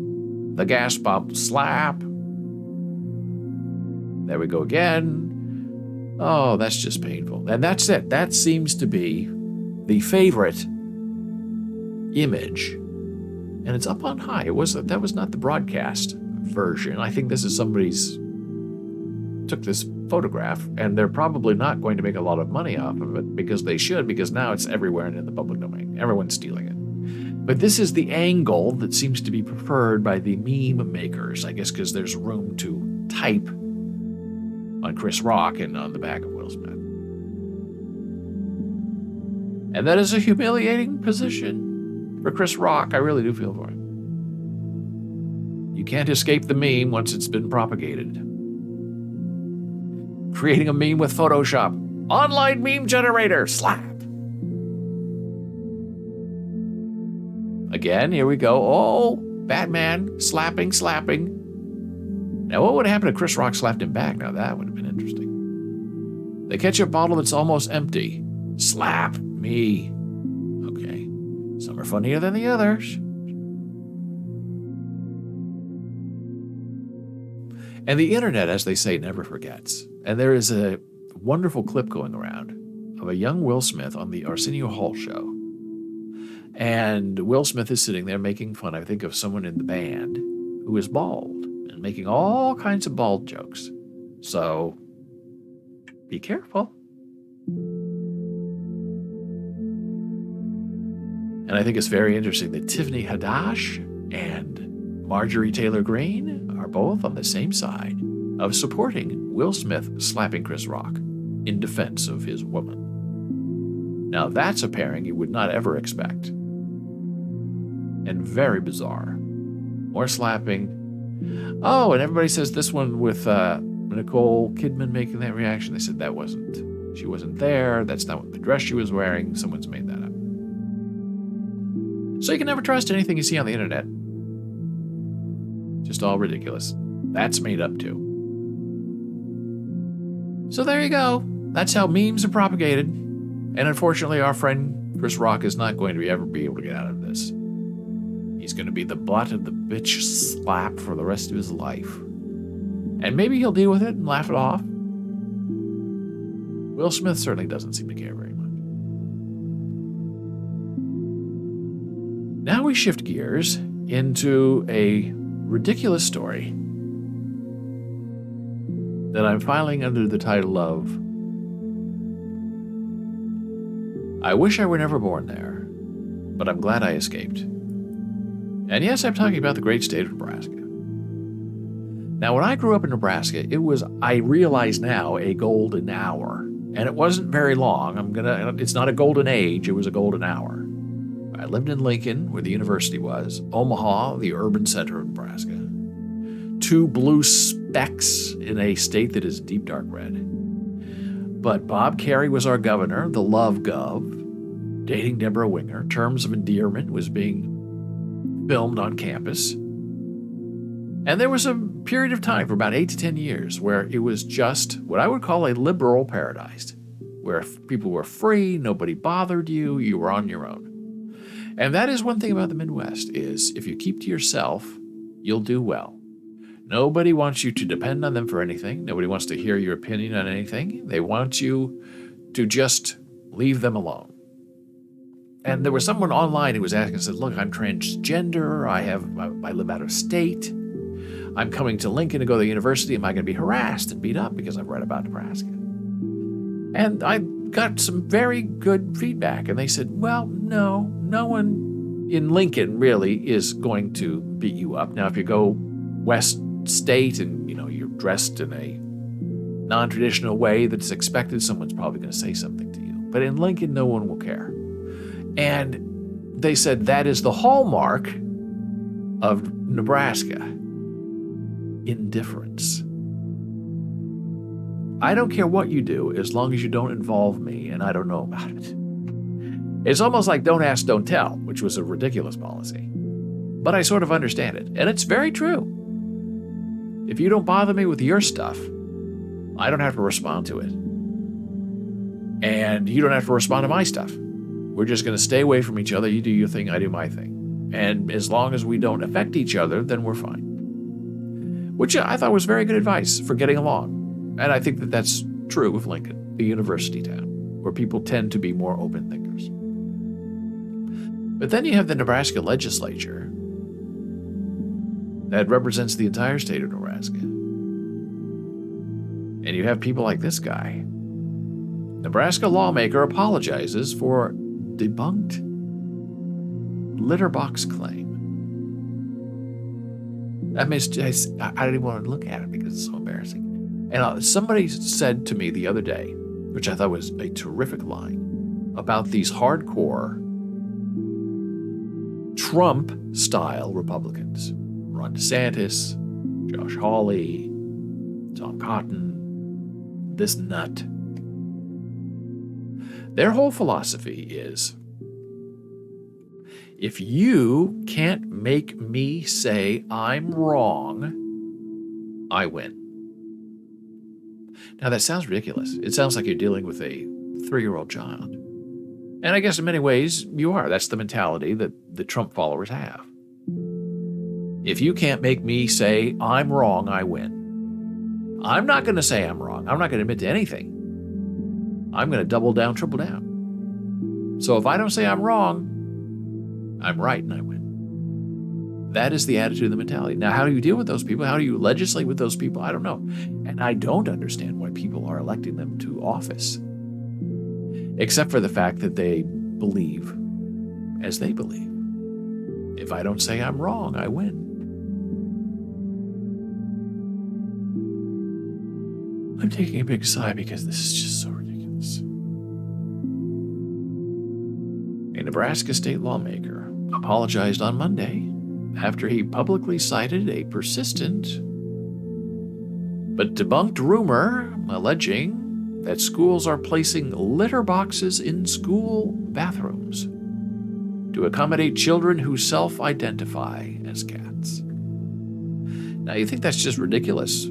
The gas pump slap. There we go again. Oh, that's just painful. And that's it. That seems to be the favorite image. And it's up on high. That was not the broadcast version. I think this is somebody's took this photograph, and they're probably not going to make a lot of money off of it because they should, because now it's everywhere and in the public domain. Everyone's stealing it. But this is the angle that seems to be preferred by the meme makers, I guess because there's room to type on Chris Rock and on the back of Will Smith. And that is a humiliating position for Chris Rock. I really do feel for him. You can't escape the meme once it's been propagated. Creating a meme with Photoshop. Online meme generator. Slap. Again, here we go. Oh, Batman slapping. Now, what would happen if Chris Rock slapped him back? Now, that would have been interesting. The ketchup bottle that's almost empty. Slap me. Okay. Some are funnier than the others. And the internet, as they say, never forgets. And there is a wonderful clip going around of a young Will Smith on the Arsenio Hall show. And Will Smith is sitting there making fun, I think, of someone in the band who is bald and making all kinds of bald jokes. So be careful. And I think it's very interesting that Tiffany Haddish and Marjorie Taylor Greene are both on the same side of supporting Will Smith slapping Chris Rock in defense of his woman. Now that's a pairing you would not ever expect. And very bizarre. More slapping. Oh, and everybody says this one with Nicole Kidman making that reaction. They said she wasn't there. That's not what the dress she was wearing. Someone's made that up. So you can never trust anything you see on the internet. Just all ridiculous. That's made up too. So there you go. That's how memes are propagated. And unfortunately, our friend Chris Rock is not going to ever be able to get out of this. He's going to be the butt of the bitch slap for the rest of his life. And maybe he'll deal with it and laugh it off. Will Smith certainly doesn't seem to care very much. Now we shift gears into a ridiculous story that I'm filing under the title of I Wish I Were Never Born There, but I'm Glad I Escaped. And yes, I'm talking about the great state of Nebraska. Now, when I grew up in Nebraska, it was, I realize now, a golden hour. And it wasn't very long. It's not a golden age, it was a golden hour. I lived in Lincoln, where the university was, Omaha, the urban center of Nebraska. 2 blue specks in a state that is deep dark red. But Bob Kerrey was our governor, the Love Gov, dating Deborah Winger. Terms of Endearment was being filmed on campus. And there was a period of time for about 8 to 10 years where it was just what I would call a liberal paradise, where people were free, nobody bothered you, you were on your own. And that is one thing about the Midwest, is if you keep to yourself, you'll do well. Nobody wants you to depend on them for anything. Nobody wants to hear your opinion on anything. They want you to just leave them alone. And there was someone online who was asking, said, look, I'm transgender, I live out of state. I'm coming to Lincoln to go to the university. Am I going to be harassed and beat up because I've read about Nebraska? And I got some very good feedback. And they said, well, no one in Lincoln really is going to beat you up. Now, if you go West State and, you're dressed in a non-traditional way that's expected, someone's probably going to say something to you. But in Lincoln, no one will care. And they said that is the hallmark of Nebraska. Indifference. I don't care what you do as long as you don't involve me and I don't know about it. It's almost like don't ask, don't tell, which was a ridiculous policy. But I sort of understand it, and it's very true. If you don't bother me with your stuff, I don't have to respond to it. And you don't have to respond to my stuff. We're just going to stay away from each other. You do your thing, I do my thing. And as long as we don't affect each other, then we're fine. Which I thought was very good advice for getting along. And I think that that's true of Lincoln, the university town, where people tend to be more open thinkers. But then you have the Nebraska legislature that represents the entire state of Nebraska. And you have people like this guy. Nebraska lawmaker apologizes for debunked litter box claim. That means I didn't even want to look at it because it's so embarrassing. And somebody said to me the other day, which I thought was a terrific line, about these hardcore Trump-style Republicans. Ron DeSantis, Josh Hawley, Tom Cotton, this nut. Their whole philosophy is, if you can't make me say I'm wrong, I win. Now that sounds ridiculous. It sounds like you're dealing with a 3-year-old child. And I guess in many ways you are. That's the mentality that the Trump followers have. If you can't make me say I'm wrong, I win. I'm not going to say I'm wrong. I'm not going to admit to anything. I'm going to double down, triple down. So if I don't say I'm wrong, I'm right and I win. That is the attitude and the mentality. Now, how do you deal with those people? How do you legislate with those people? I don't know. And I don't understand why people are electing them to office, except for the fact that they believe as they believe. If I don't say I'm wrong, I win. I'm taking a big sigh because this is just so ridiculous. A Nebraska state lawmaker apologized on Monday after he publicly cited a persistent but debunked rumor alleging that schools are placing litter boxes in school bathrooms to accommodate children who self-identify as cats. Now, you think that's just ridiculous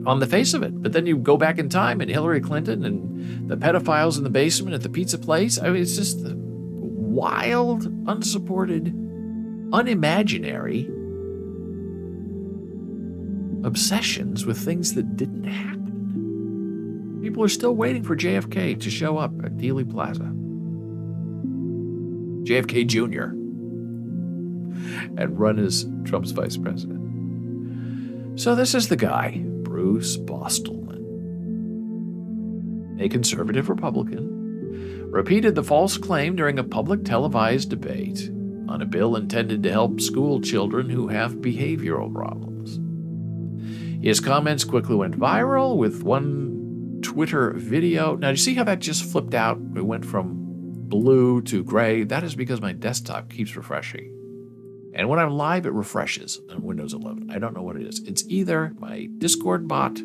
on the face of it, but then you go back in time and Hillary Clinton and the pedophiles in the basement at the pizza place. I mean, it's just the wild, unsupported, unimaginary obsessions with things that didn't happen. People are still waiting for JFK to show up at Dealey Plaza. JFK Jr. and run as Trump's vice president. So this is the guy, Bruce Bostelman, a conservative Republican, repeated the false claim during a public televised debate on a bill intended to help school children who have behavioral problems. His comments quickly went viral with one Twitter video. Now, do you see how that just flipped out? It went from blue to gray. That is because my desktop keeps refreshing. And when I'm live, it refreshes on Windows 11. I don't know what it is. It's either my Discord bot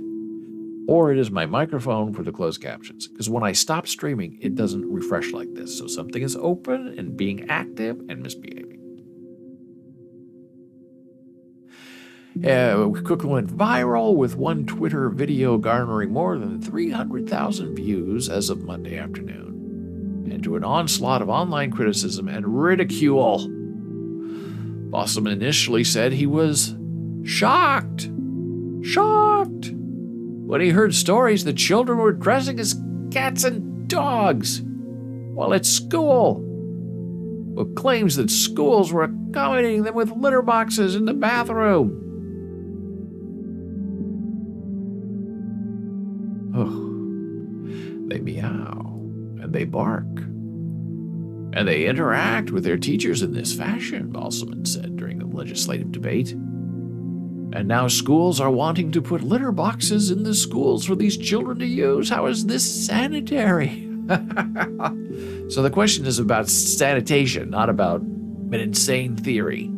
or it is my microphone for the closed captions. Because when I stop streaming, it doesn't refresh like this. So something is open and being active and misbehaving. We quickly went viral with one Twitter video garnering more than 300,000 views as of Monday afternoon, and to an onslaught of online criticism and ridicule. Bosselman initially said he was shocked when he heard stories that children were dressing as cats and dogs while at school, with claims that schools were accommodating them with litter boxes in the bathroom. They meow, and they bark, and they interact with their teachers in this fashion, Bosselman said during the legislative debate. And now schools are wanting to put litter boxes in the schools for these children to use. How is this sanitary? So the question is about sanitation, not about an insane theory.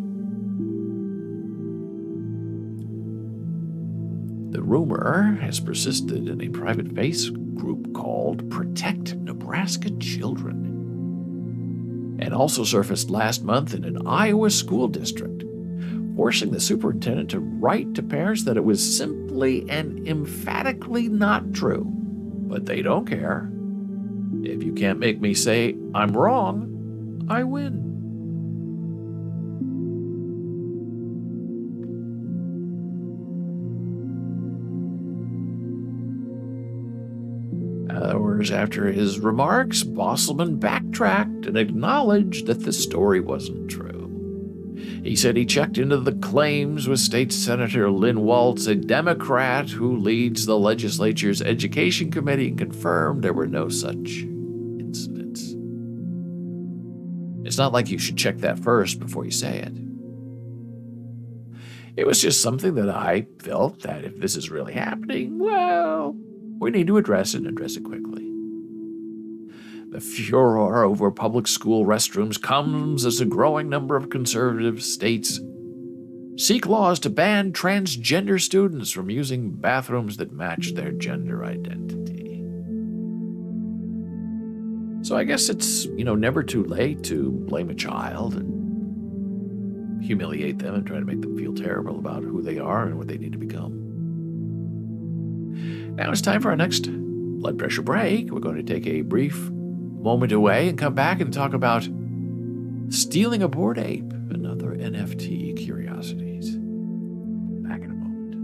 The rumor has persisted in a private Facebook group called Protect Nebraska Children, and also surfaced last month in an Iowa school district, forcing the superintendent to write to parents that it was simply and emphatically not true. But they don't care. If you can't make me say I'm wrong, I win. Hours after his remarks, Bosselman backtracked and acknowledged that the story wasn't true. He said he checked into the claims with State Senator Lynn Waltz, a Democrat who leads the legislature's Education Committee, and confirmed there were no such incidents. It's not like you should check that first before you say it. It was just something that I felt that if this is really happening, well, we need to address it and address it quickly. The furor over public school restrooms comes as a growing number of conservative states seek laws to ban transgender students from using bathrooms that match their gender identity. So I guess it's, never too late to blame a child and humiliate them and try to make them feel terrible about who they are and what they need to become. Now it's time for our next blood pressure break. We're going to take a brief moment away and come back and talk about stealing a Bored Ape and other NFT curiosities. Back in a moment.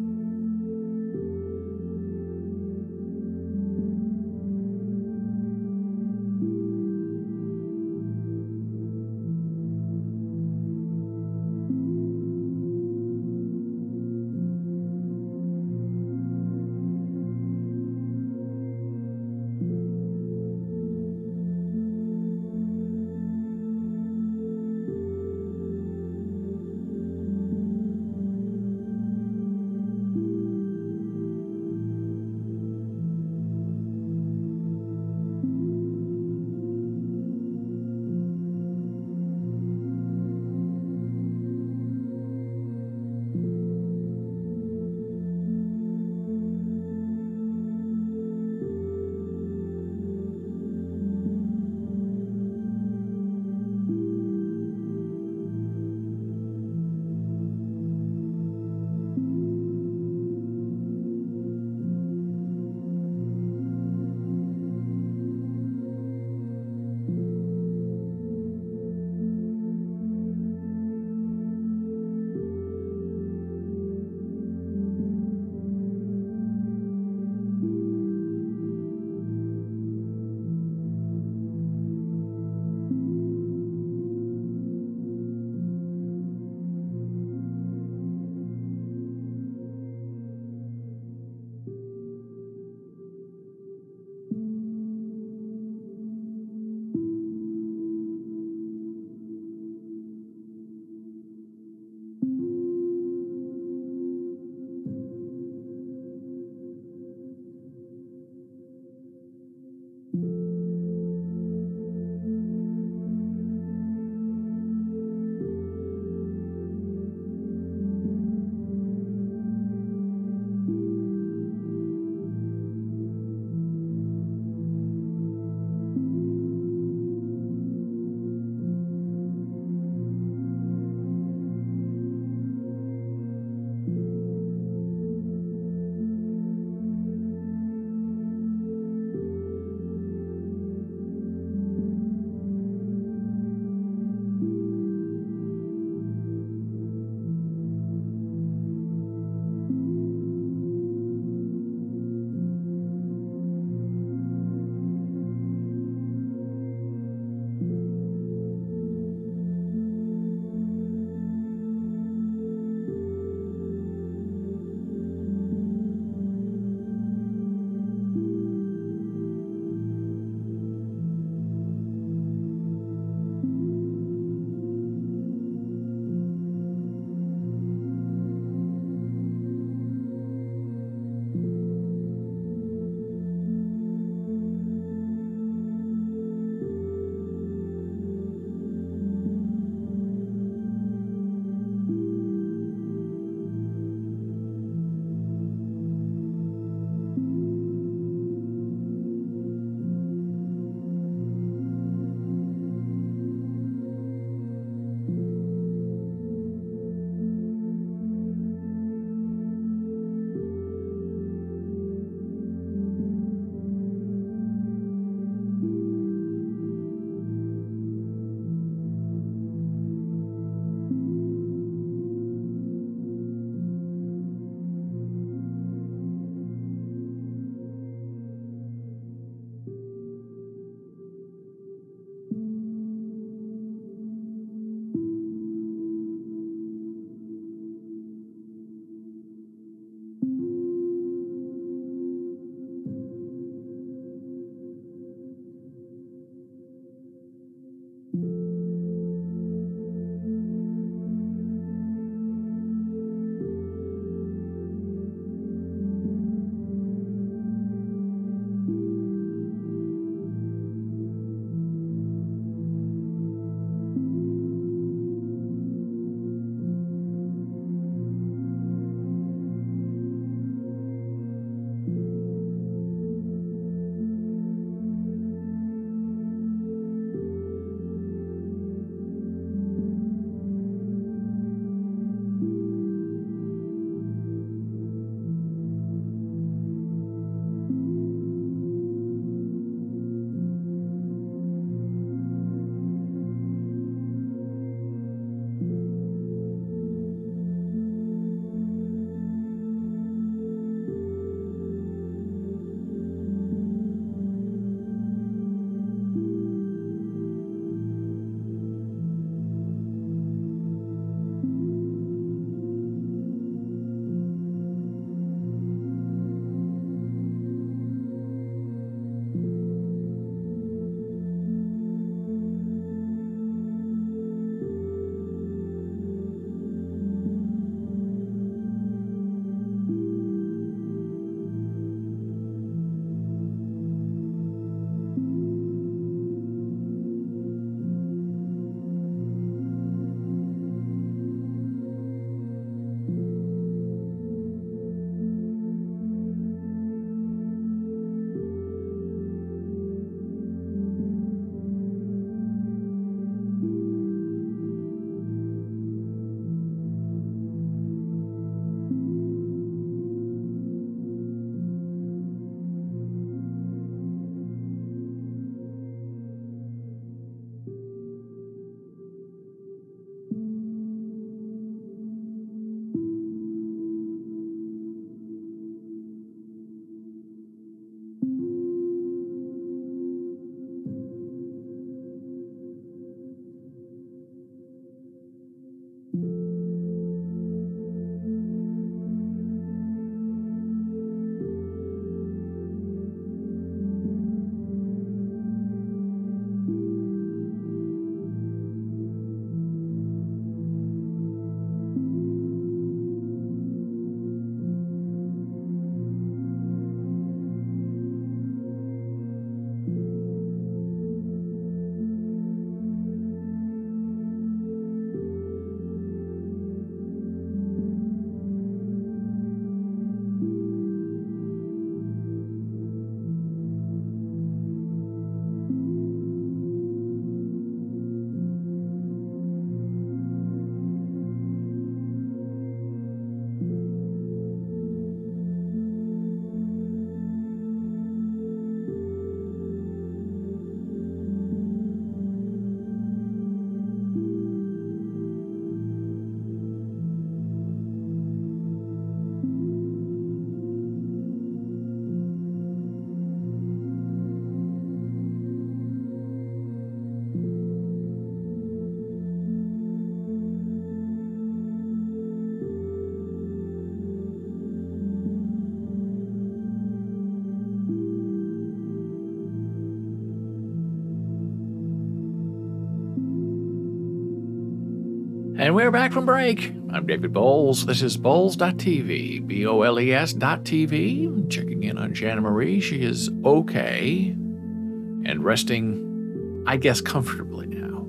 And we're back from break. I'm David Boles. This is Boles.tv, BOLES.tv. Checking in on Jana Marie. She is okay and resting, I guess, comfortably now.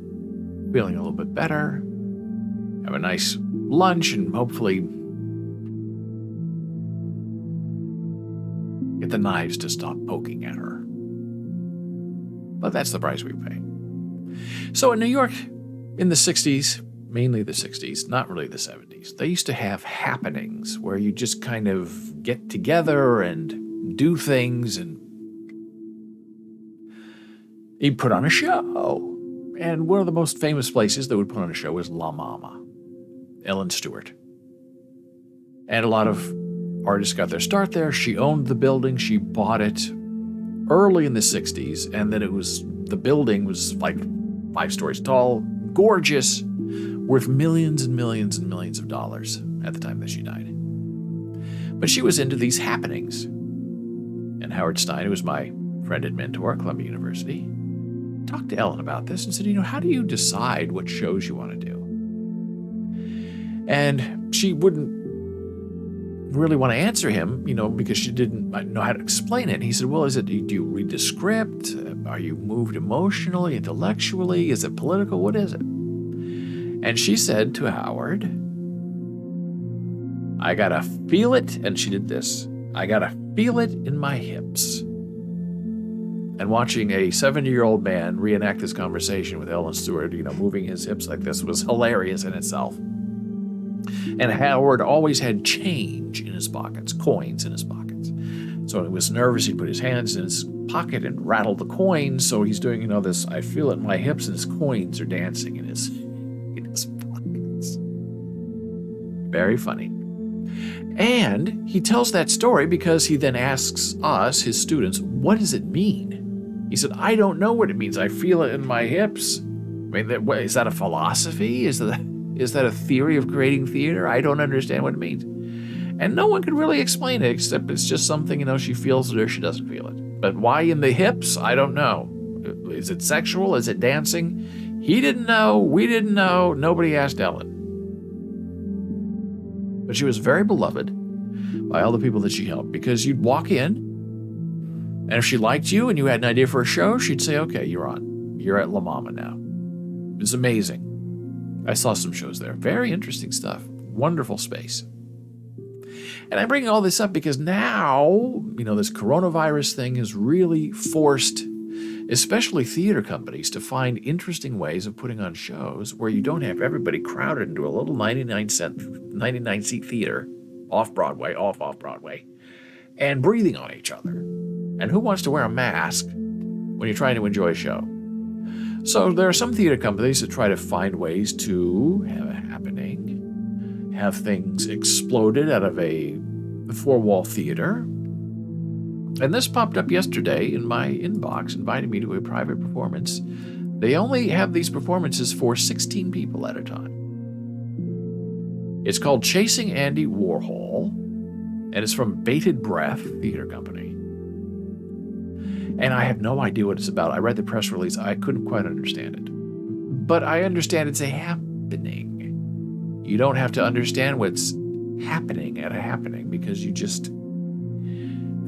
Feeling a little bit better. Have a nice lunch and hopefully get the knives to stop poking at her. But that's the price we pay. So in New York, in the 60s, mainly the 60s, not really the 70s, they used to have happenings where you just kind of get together and do things, and you'd put on a show. And one of the most famous places that would put on a show was La Mama, Ellen Stewart. And a lot of artists got their start there. She owned the building. She bought it early in the 60s, and then the building was like 5 stories tall, gorgeous, worth millions and millions and millions of dollars at the time that she died. But she was into these happenings. And Howard Stein, who was my friend and mentor at Columbia University, talked to Ellen about this and said, how do you decide what shows you want to do? And she wouldn't really want to answer him, because she didn't know how to explain it. And he said, well, do you read the script? Are you moved emotionally, intellectually? Is it political? What is it? And she said to Howard, I gotta feel it. And she did this. I gotta feel it in my hips. And watching a 70-year-old man reenact this conversation with Ellen Stewart, moving his hips like this was hilarious in itself. And Howard always had change in his pockets, coins in his pockets. So when he was nervous, he'd put his hands in his pocket and rattle the coins. So he's doing, this, I feel it in my hips, and his coins are dancing in his pockets. Very funny. And he tells that story because he then asks us, his students, what does it mean? He said, I don't know what it means. I feel it in my hips. Is that a philosophy? Is that a theory of creating theater? I don't understand what it means. And no one could really explain it, except it's just something, she feels it or she doesn't feel it. But why in the hips? I don't know. Is it sexual? Is it dancing? He didn't know. We didn't know. Nobody asked Ellen. But she was very beloved by all the people that she helped, because you'd walk in, and if she liked you and you had an idea for a show, she'd say, okay, you're on. You're at La Mama now. It's amazing. I saw some shows there. Very interesting stuff. Wonderful space. And I'm bringing all this up because now, this coronavirus thing has really forced, especially theater companies, to find interesting ways of putting on shows where you don't have everybody crowded into a little 99-seat theater off Broadway, and breathing on each other. And who wants to wear a mask when you're trying to enjoy a show? So there are some theater companies that try to find ways to have a happening, have things exploded out of a 4-wall theater. And this popped up yesterday in my inbox, inviting me to a private performance. They only have these performances for 16 people at a time. It's called Chasing Andy Warhol, and it's from Bated Breath Theater Company. And I have no idea what it's about. I read the press release. I couldn't quite understand it. But I understand it's a happening. You don't have to understand what's happening at a happening because you just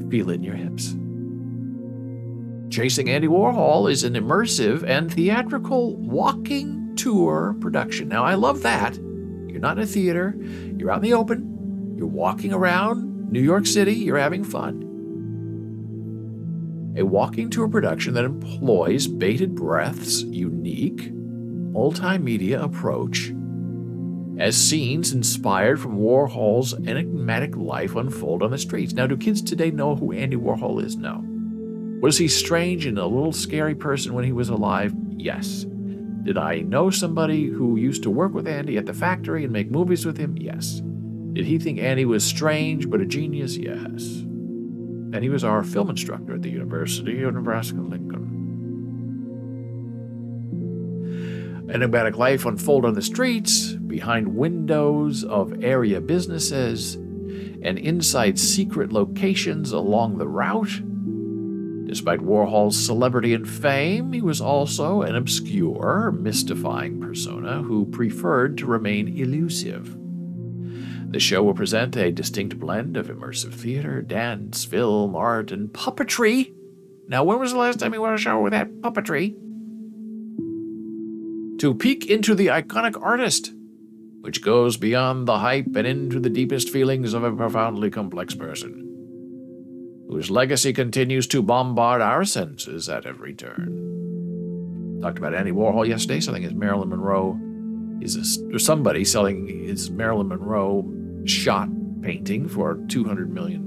feel it in your hips. Chasing Andy Warhol is an immersive and theatrical walking tour production. Now, I love that. You're not in a theater. You're out in the open. You're walking around New York City. You're having fun. A walking tour production that employs Bated Breath's unique multimedia approach as scenes inspired from Warhol's enigmatic life unfold on the streets. Now, do kids today know who Andy Warhol is? No. Was he strange and a little scary person when he was alive? Yes. Did I know somebody who used to work with Andy at the factory and make movies with him? Yes. Did he think Andy was strange but a genius? Yes. And he was our film instructor at the University of Nebraska, Lincoln. Enigmatic life unfold on the streets, behind windows of area businesses, and inside secret locations along the route. Despite Warhol's celebrity and fame, he was also an obscure, mystifying persona who preferred to remain elusive. The show will present a distinct blend of immersive theater, dance, film, art, and puppetry. Now, when was the last time you went to a show with that puppetry? To peek into the iconic artist, which goes beyond the hype and into the deepest feelings of a profoundly complex person, whose legacy continues to bombard our senses at every turn. Talked about Andy Warhol yesterday, selling his Marilyn Monroe. Or somebody selling his Marilyn Monroe shot painting for $200 million.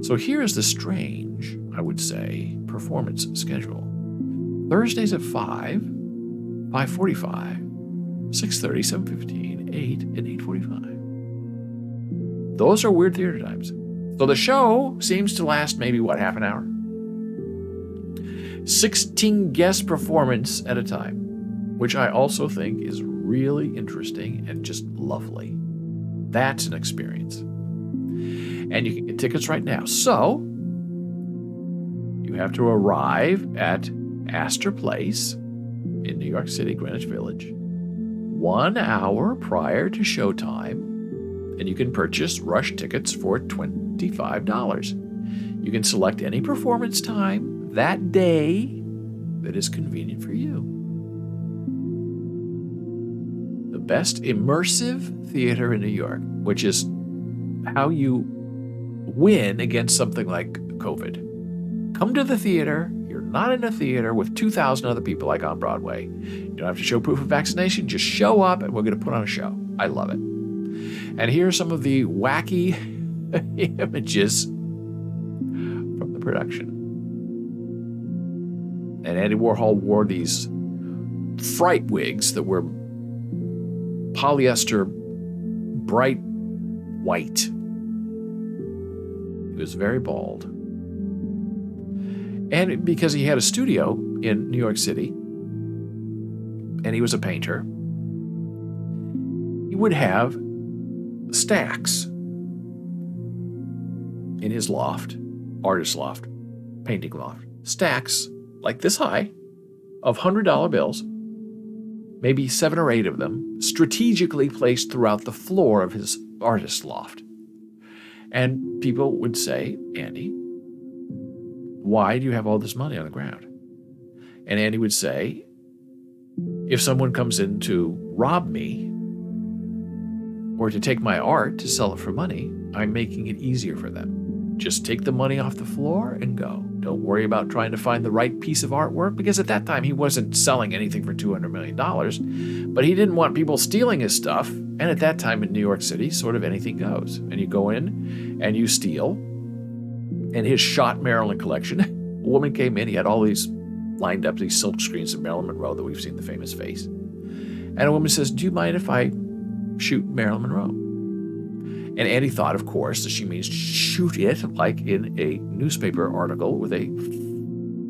So here's the strange, I would say, performance schedule. Thursdays at 5, 5:45, 6:30, 7:15, 8, and 8:45. Those are weird theater times. So the show seems to last maybe, half an hour? 16 guest performance at a time, which I also think is really interesting and just lovely. That's an experience. And you can get tickets right now. So you have to arrive at Astor Place in New York City, Greenwich Village, 1 hour prior to showtime, and you can purchase rush tickets for $25. You can select any performance time that day that is convenient for you. The best immersive theater in New York, which is how you win against something like COVID. Come to the theater. You're not in a theater with 2,000 other people like on Broadway. You don't have to show proof of vaccination. Just show up and we're going to put on a show. I love it. And here are some of the wacky images from the production. And Andy Warhol wore these fright wigs that were polyester bright white. He was very bald. And because he had a studio in New York City, and he was a painter, he would have stacks in his loft, artist loft, painting loft, stacks like this high of $100 bills, maybe 7 or 8 of them, strategically placed throughout the floor of his artist loft. And people would say, Andy, why do you have all this money on the ground? And Andy would say, if someone comes in to rob me or to take my art to sell it for money, I'm making it easier for them. Just take the money off the floor and go. Don't worry about trying to find the right piece of artwork, because at that time he wasn't selling anything for $200 million, but he didn't want people stealing his stuff. And at that time in New York City, sort of anything goes. And you go in and you steal. And his shot Marilyn collection, a woman came in, he had all these lined up, these silk screens of Marilyn Monroe that we've seen, the famous face. And a woman says, do you mind if I shoot Marilyn Monroe? And Andy thought, of course, that she means shoot it like in a newspaper article with a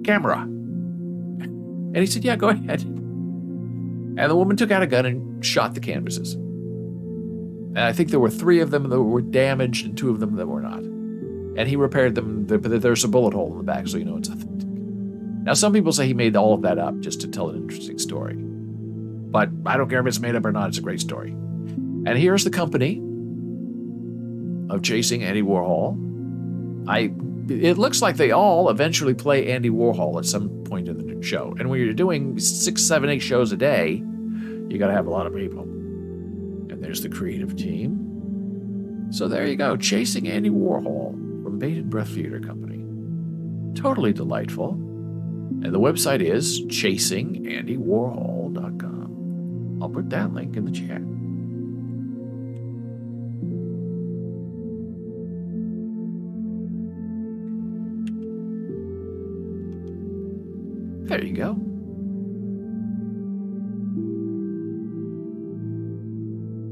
camera. And he said, yeah, go ahead. And the woman took out a gun and shot the canvases. And I think there were 3 of them that were damaged and 2 of them that were not. And he repaired them, but there's a bullet hole in the back, so you know it's authentic. Now, some people say he made all of that up just to tell an interesting story. But I don't care if it's made up or not, it's a great story. And here's the company of Chasing Andy Warhol. It looks like they all eventually play Andy Warhol at some point in the show. And when you're doing 6, 7, 8 shows a day, you got to have a lot of people. And there's the creative team. So there you go, Chasing Andy Warhol from Bated Breath Theater Company. Totally delightful. And the website is chasingandywarhol.com. I'll put that link in the chat. There you go.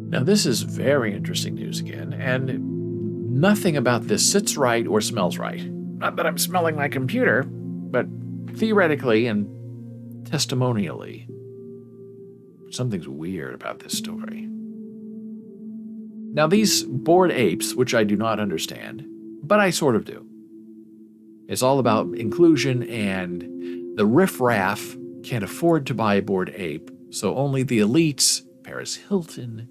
Now, this is very interesting news again, and nothing about this sits right or smells right. Not that I'm smelling my computer, but theoretically and testimonially, something's weird about this story. Now, these bored apes, which I do not understand, but I sort of do. It's all about inclusion, and the riffraff can't afford to buy a Bored Ape, so only the elites, Paris Hilton,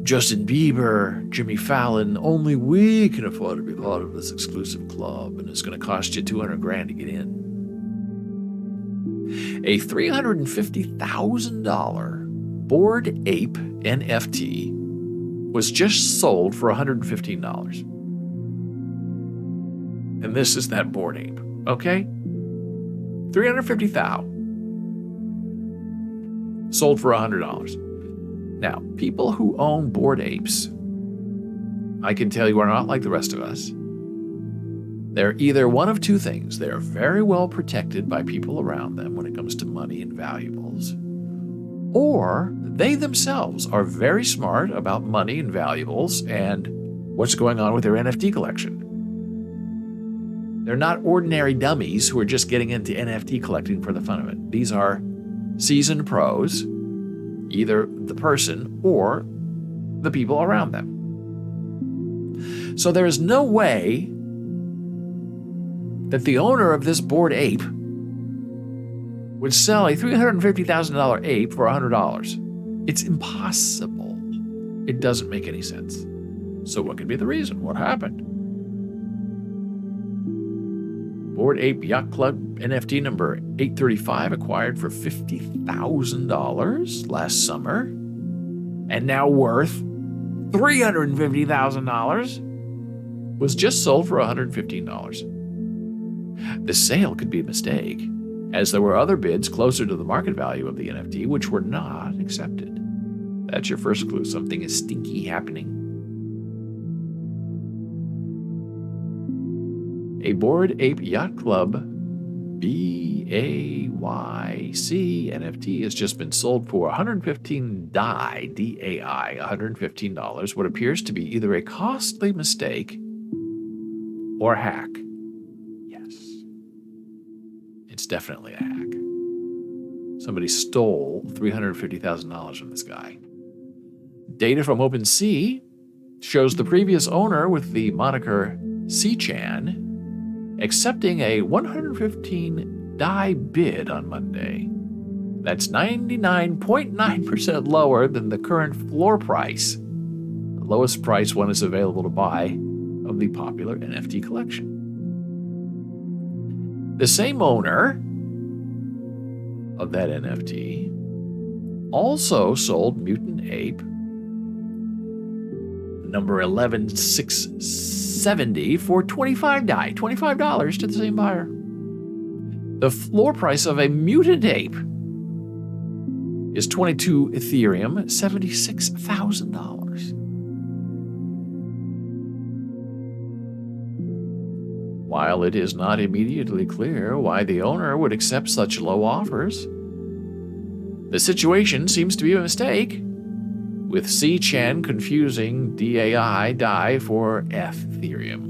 Justin Bieber, Jimmy Fallon, only we can afford to be part of this exclusive club, and it's going to cost you $200,000 to get in. A $350,000 Bored Ape NFT was just sold for $115. And this is that Bored Ape, okay? $350,000 sold for $100. Now, people who own Bored Apes, I can tell you, are not like the rest of us. They're either one of two things. They're very well protected by people around them when it comes to money and valuables, or they themselves are very smart about money and valuables and what's going on with their NFT collection. They're not ordinary dummies who are just getting into NFT collecting for the fun of it. These are seasoned pros, either the person or the people around them. So there is no way that the owner of this Bored Ape would sell a $350,000 ape for $100. It's impossible. It doesn't make any sense. So what could be the reason? What happened? Bored Ape Yacht Club NFT number 835 acquired for $50,000 last summer and now worth $350,000 was just sold for $115. The sale could be a mistake, as there were other bids closer to the market value of the NFT which were not accepted. That's your first clue. Something is stinky happening. A Bored Ape Yacht Club BAYC NFT has just been sold for $115 DAI, $115, what appears to be either a costly mistake or a hack. It's definitely a hack. Somebody stole $350,000 from this guy. Data from OpenSea shows the previous owner with the moniker C-Chan accepting a $115 DAI bid on Monday. That's 99.9% lower than the current floor price. The lowest price one is available to buy of the popular NFT collection. The same owner of that NFT also sold Mutant Ape number 11670 for $25 to the same buyer. The floor price of a Mutant Ape is 22 Ethereum, $76,000. While it is not immediately clear why the owner would accept such low offers, the situation seems to be a mistake, with C-Chan confusing DAI for Ethereum.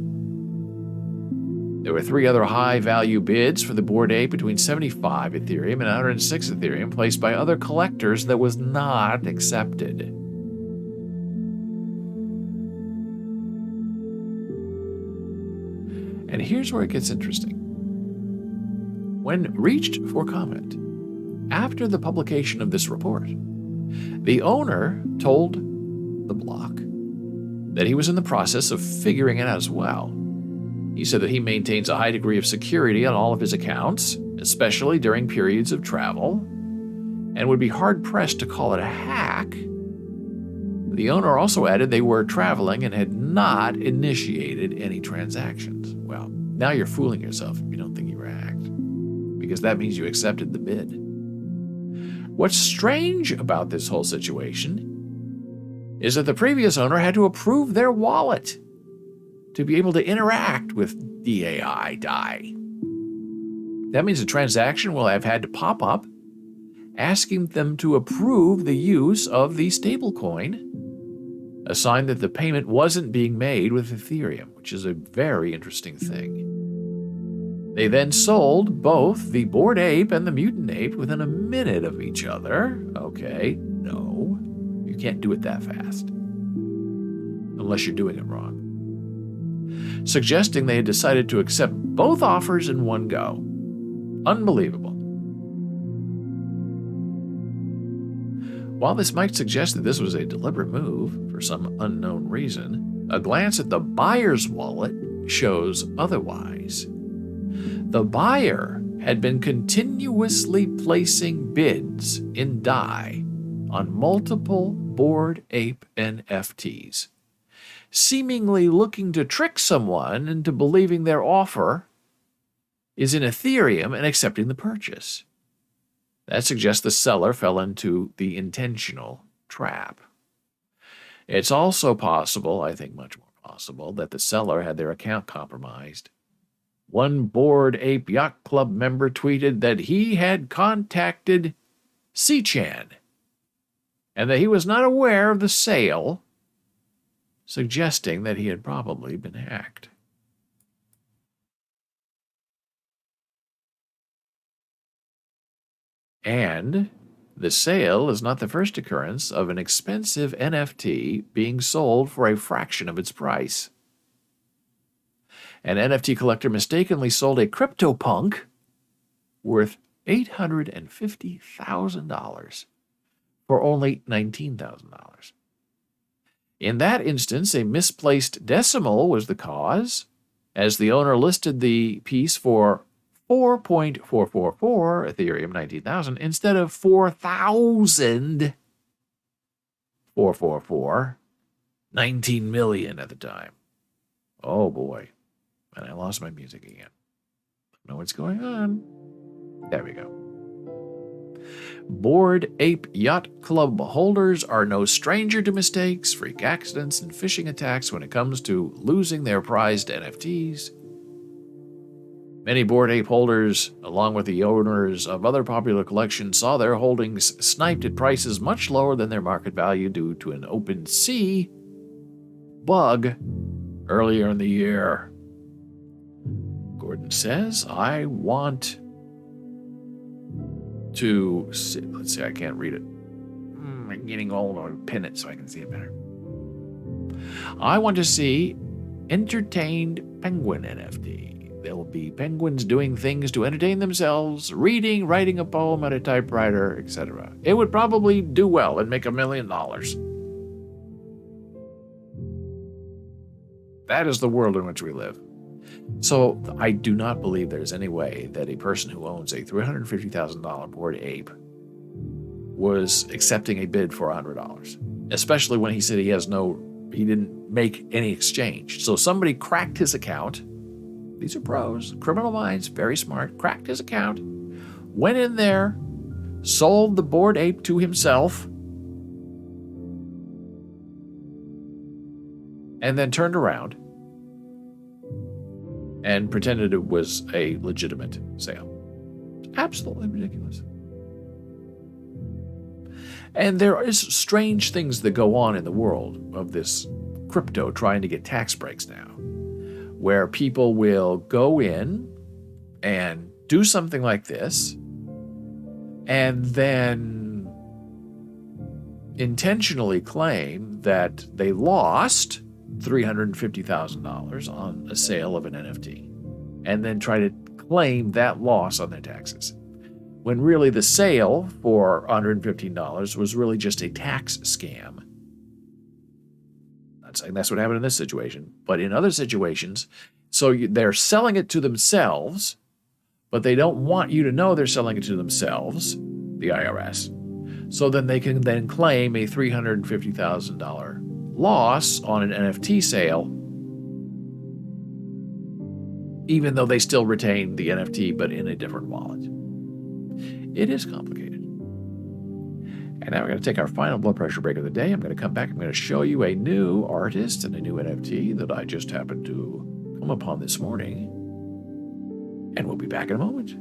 There were three other high-value bids for the Bored Ape between 75 Ethereum and 106 Ethereum placed by other collectors that was not accepted. And here's where it gets interesting. When reached for comment, after the publication of this report, the owner told the block that he was in the process of figuring it out as well. He said that he maintains a high degree of security on all of his accounts, especially during periods of travel, and would be hard-pressed to call it a hack. The owner also added they were traveling and had not initiated any transactions. Well, now you're fooling yourself if you don't think you were hacked, because that means you accepted the bid. What's strange about this whole situation is that the previous owner had to approve their wallet to be able to interact with DAI. That means the transaction will have had to pop up asking them to approve the use of the stablecoin, a sign that the payment wasn't being made with Ethereum, which is a very interesting thing. They then sold both the Bored Ape and the Mutant Ape within a minute of each other. Okay, no, you can't do it that fast, unless you're doing it wrong. suggesting they had decided to accept both offers in one go. Unbelievable. While this might suggest that this was a deliberate move for some unknown reason, a glance at the buyer's wallet shows otherwise. The buyer had been continuously placing bids in DAI on multiple Bored Ape NFTs, seemingly looking to trick someone into believing their offer is in Ethereum and accepting the purchase. That suggests the seller fell into the intentional trap. It's also possible, I think much more possible, that the seller had their account compromised. One Bored Ape Yacht Club member tweeted that he had contacted C-Chan and that he was not aware of the sale, suggesting that he had probably been hacked. And the sale is not the first occurrence of an expensive NFT being sold for a fraction of its price. An NFT collector mistakenly sold a CryptoPunk worth $850,000 for only $19,000. In that instance, a misplaced decimal was the cause, as the owner listed the piece for 4.444 Ethereum 19,000 instead of 4,444, 19 million at the time. Oh boy. And I lost my music again. Don't know what's going on. There we go. Bored Ape Yacht Club holders are no stranger to mistakes, freak accidents, and phishing attacks when it comes to losing their prized NFTs. Many Bored Ape holders, along with the owners of other popular collections, saw their holdings sniped at prices much lower than their market value due to an OpenSea bug earlier in the year. Gordon says, I want to see, let's see, I can't read it. I'm getting old. I'll pin it so I can see it better. I want to see Entertained Penguin NFT. There will be penguins doing things to entertain themselves, reading, writing a poem at a typewriter, etc. It would probably do well and make $1 million. That is the world in which we live. So I do not believe there's any way that a person who owns a $350,000 Bored Ape was accepting a bid for $100, especially when he said he didn't make any exchange. So somebody cracked his account. These are pros, criminal minds, very smart, cracked his account, went in there, sold the Bored Ape to himself, and then turned around and pretended it was a legitimate sale. Absolutely ridiculous. And there is strange things that go on in the world of this crypto trying to get tax breaks now, where people will go in and do something like this and then intentionally claim that they lost $350,000 on a sale of an NFT and then try to claim that loss on their taxes, when really the sale for $115 was really just a tax scam. Not saying that's what happened in this situation, but in other situations, they're selling it to themselves, but they don't want you to know they're selling it to themselves, the IRS. So then they can then claim a $350,000 loss on an NFT sale, even though they still retain the NFT, but in a different wallet. It is complicated. And now we're going to take our final blood pressure break of the day. I'm going to come back. I'm going to show you a new artist and a new NFT that I just happened to come upon this morning. And we'll be back in a moment.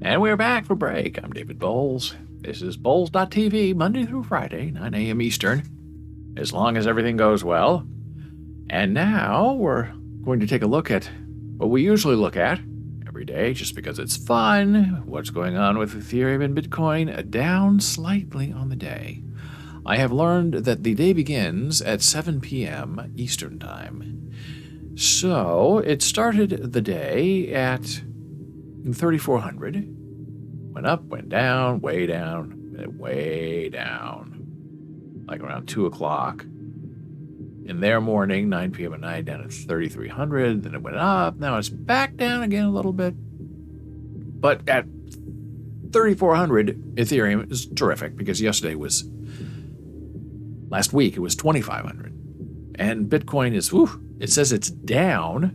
And we're back for break. I'm David Boles. This is Boles.tv, Monday through Friday, 9 a.m. Eastern, as long as everything goes well. And now we're going to take a look at what we usually look at every day, just because it's fun. What's going on with Ethereum and Bitcoin? Down slightly on the day. I have learned that the day begins at 7 p.m. Eastern Time. So it started the day at 3,400. Went up, went down, way down, like around 2 o'clock. In their morning, 9 p.m. at night, down at 3,300. Then it went up. Now it's back down again a little bit. But at 3,400, Ethereum is terrific because last week it was 2,500. And Bitcoin is, it says it's down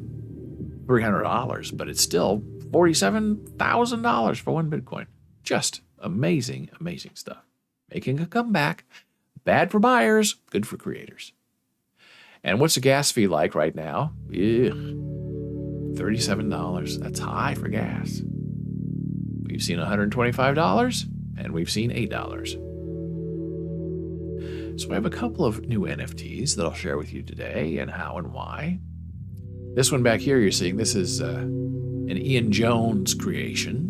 $300, but it's still $47,000 for one Bitcoin. Just amazing, amazing stuff. Making a comeback. Bad for buyers, good for creators. And what's the gas fee like right now? $37. That's high for gas. We've seen $125, and we've seen $8. So I have a couple of new NFTs that I'll share with you today and how and why. This one back here you're seeing, this is an Ian Jones creation.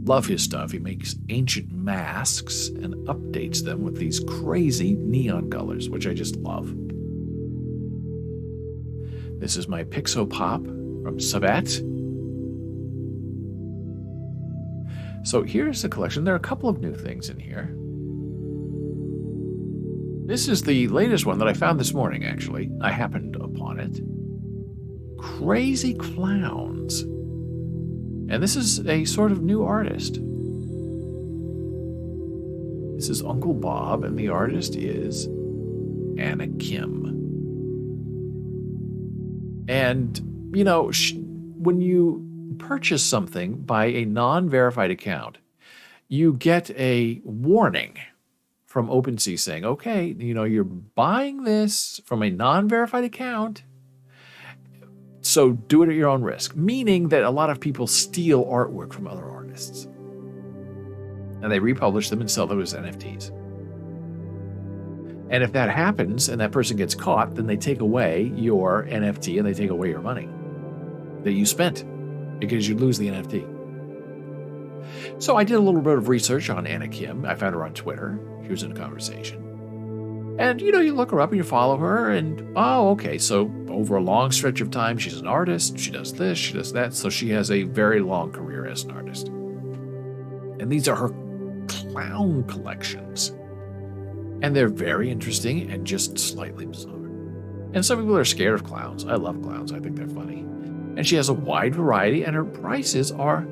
Love his stuff. He makes ancient masks and updates them with these crazy neon colors, which I just love. This is my Pixo Pop from Sabat. So here's the collection. There are a couple of new things in here. This is the latest one that I found this morning, actually. I happened upon it. Crazy Clowns. And this is a sort of new artist. This is Uncle Bob, and the artist is Anna Kim. And, when you purchase something by a non-verified account, you get a warning from OpenSea saying, okay, you're buying this from a non-verified account, so do it at your own risk, meaning that a lot of people steal artwork from other artists. And they republish them and sell them as NFTs. And if that happens and that person gets caught, then they take away your NFT and they take away your money that you spent because you lose the NFT. So I did a little bit of research on Anna Kim. I found her on Twitter. She was in a conversation. And, you look her up and you follow her and, okay, so over a long stretch of time, she's an artist. She does this, she does that. So she has a very long career as an artist. And these are her clown collections. And they're very interesting and just slightly bizarre. And some people are scared of clowns. I love clowns. I think they're funny. And she has a wide variety, and her prices are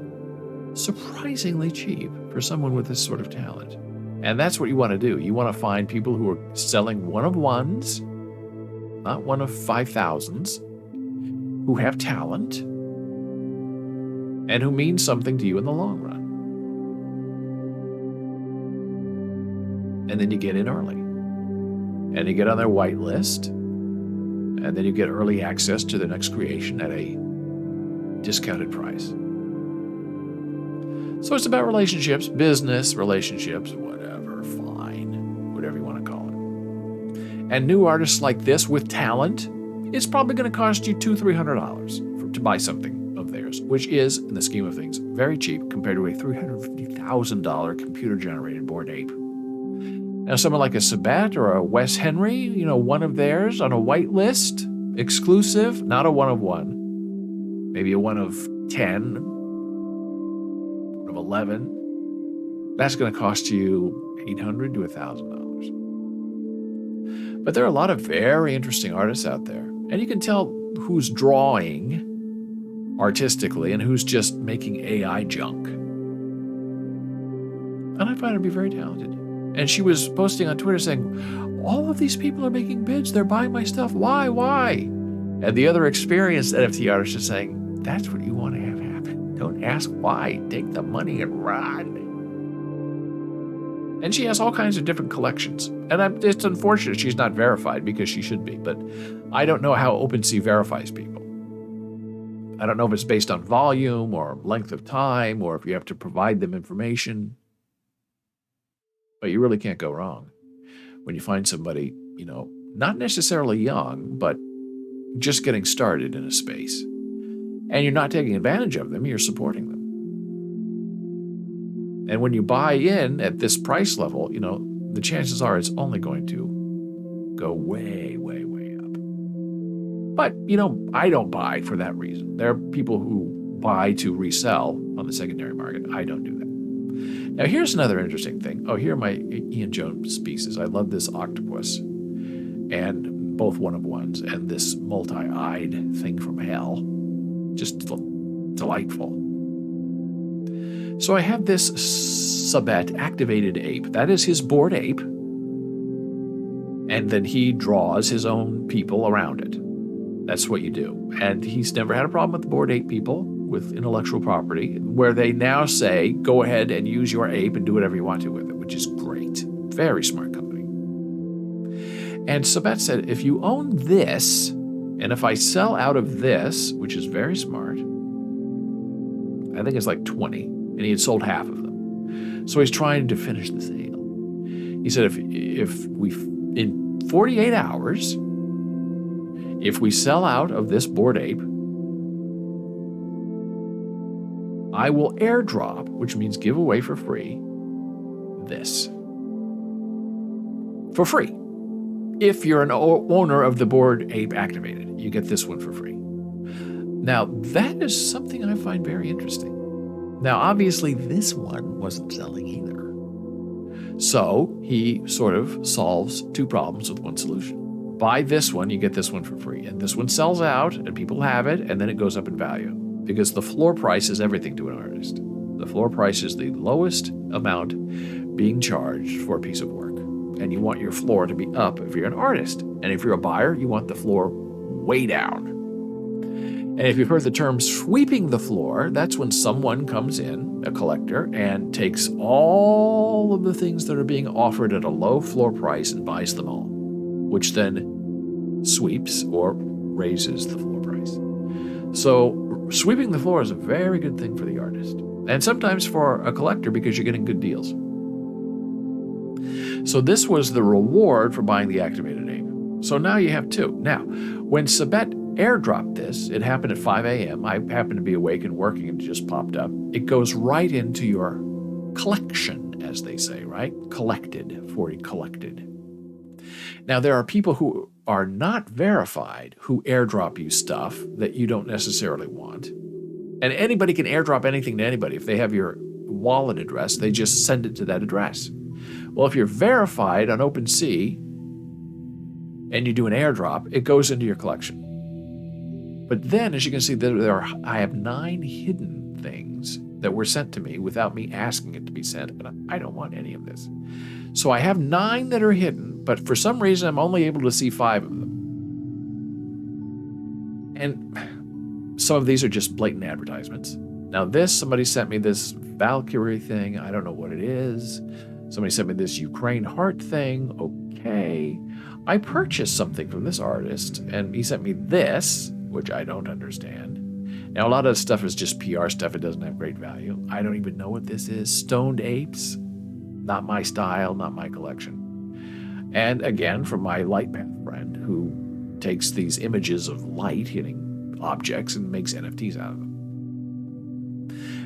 surprisingly cheap for someone with this sort of talent. And that's what you want to do. You want to find people who are selling one-of-ones, not one of 5,000s, who have talent, and who mean something to you in the long run. And then you get in early. And you get on their white list, and then you get early access to the next creation at a discounted price. So it's about relationships, business relationships, whatever, fine, whatever you want to call it. And new artists like this with talent, it's probably going to cost you $200-$300 to buy something of theirs, which is, in the scheme of things, very cheap compared to a $350,000 computer-generated Bored Ape. Now, someone like a Sabat or a Wes Henry, one of theirs on a white list, exclusive, not a one-of-one, maybe a one of 10, 11, that's going to cost you $800 to $1,000. But there are a lot of very interesting artists out there, and you can tell who's drawing artistically and who's just making AI junk. And I find her to be very talented. And she was posting on Twitter saying, all of these people are making bids, they're buying my stuff, why? And the other experienced NFT artists are saying, that's what you want to have happen. Don't ask why. Take the money and run. And she has all kinds of different collections. And it's unfortunate she's not verified because she should be. But I don't know how OpenSea verifies people. I don't know if it's based on volume or length of time or if you have to provide them information. But you really can't go wrong when you find somebody, not necessarily young, but just getting started in a space. And you're not taking advantage of them, you're supporting them. And when you buy in at this price level, the chances are it's only going to go way, way, way up. But, I don't buy for that reason. There are people who buy to resell on the secondary market. I don't do that. Now, here's another interesting thing. Oh, here are my Ian Jones pieces. I love this octopus and both one-of-ones and this multi-eyed thing from hell. Just delightful. So I have this Sabet activated ape. That is his Bored Ape. And then he draws his own people around it. That's what you do. And he's never had a problem with the Bored Ape people with intellectual property, where they now say, go ahead and use your ape and do whatever you want to with it, which is great. Very smart company. And Sabet said, if you own this, and if I sell out of this, which is very smart, I think it's like 20, and he had sold half of them. So he's trying to finish the sale. He said, if we, in 48 hours, if we sell out of this Bored Ape, I will airdrop, which means give away for free, this. For free. If you're an owner of the Bored Ape activated, you get this one for free. Now, that is something I find very interesting. Now, obviously, this one wasn't selling either. So he sort of solves two problems with one solution. Buy this one, you get this one for free. And this one sells out, and people have it, and then it goes up in value. Because the floor price is everything to an artist. The floor price is the lowest amount being charged for a piece of work. And you want your floor to be up if you're an artist. And if you're a buyer, you want the floor way down. And if you've heard the term sweeping the floor, that's when someone comes in, a collector, and takes all of the things that are being offered at a low floor price and buys them all, which then sweeps or raises the floor price. So sweeping the floor is a very good thing for the artist, and sometimes for a collector because you're getting good deals. So this was the reward for buying the activated ape. So now you have two. Now, when Sabet airdropped this, it happened at 5 a.m. I happened to be awake and working and it just popped up. It goes right into your collection, as they say, right? Collected, collected. Now, there are people who are not verified who airdrop you stuff that you don't necessarily want. And anybody can airdrop anything to anybody. If they have your wallet address, they just send it to that address. Well, if you're verified on OpenSea and you do an airdrop, it goes into your collection. But then, as you can see, I have 9 hidden things that were sent to me without me asking it to be sent, and I don't want any of this. So I have 9 that are hidden, but for some reason I'm only able to see 5 of them. And some of these are just blatant advertisements. Now somebody sent me this Valkyrie thing. I don't know what it is. Somebody sent me this Ukraine heart thing. Okay. I purchased something from this artist, and he sent me this, which I don't understand. Now, a lot of stuff is just PR stuff. It doesn't have great value. I don't even know what this is. Stoned apes. Not my style, not my collection. And again, from my light path friend who takes these images of light hitting objects and makes NFTs out of them.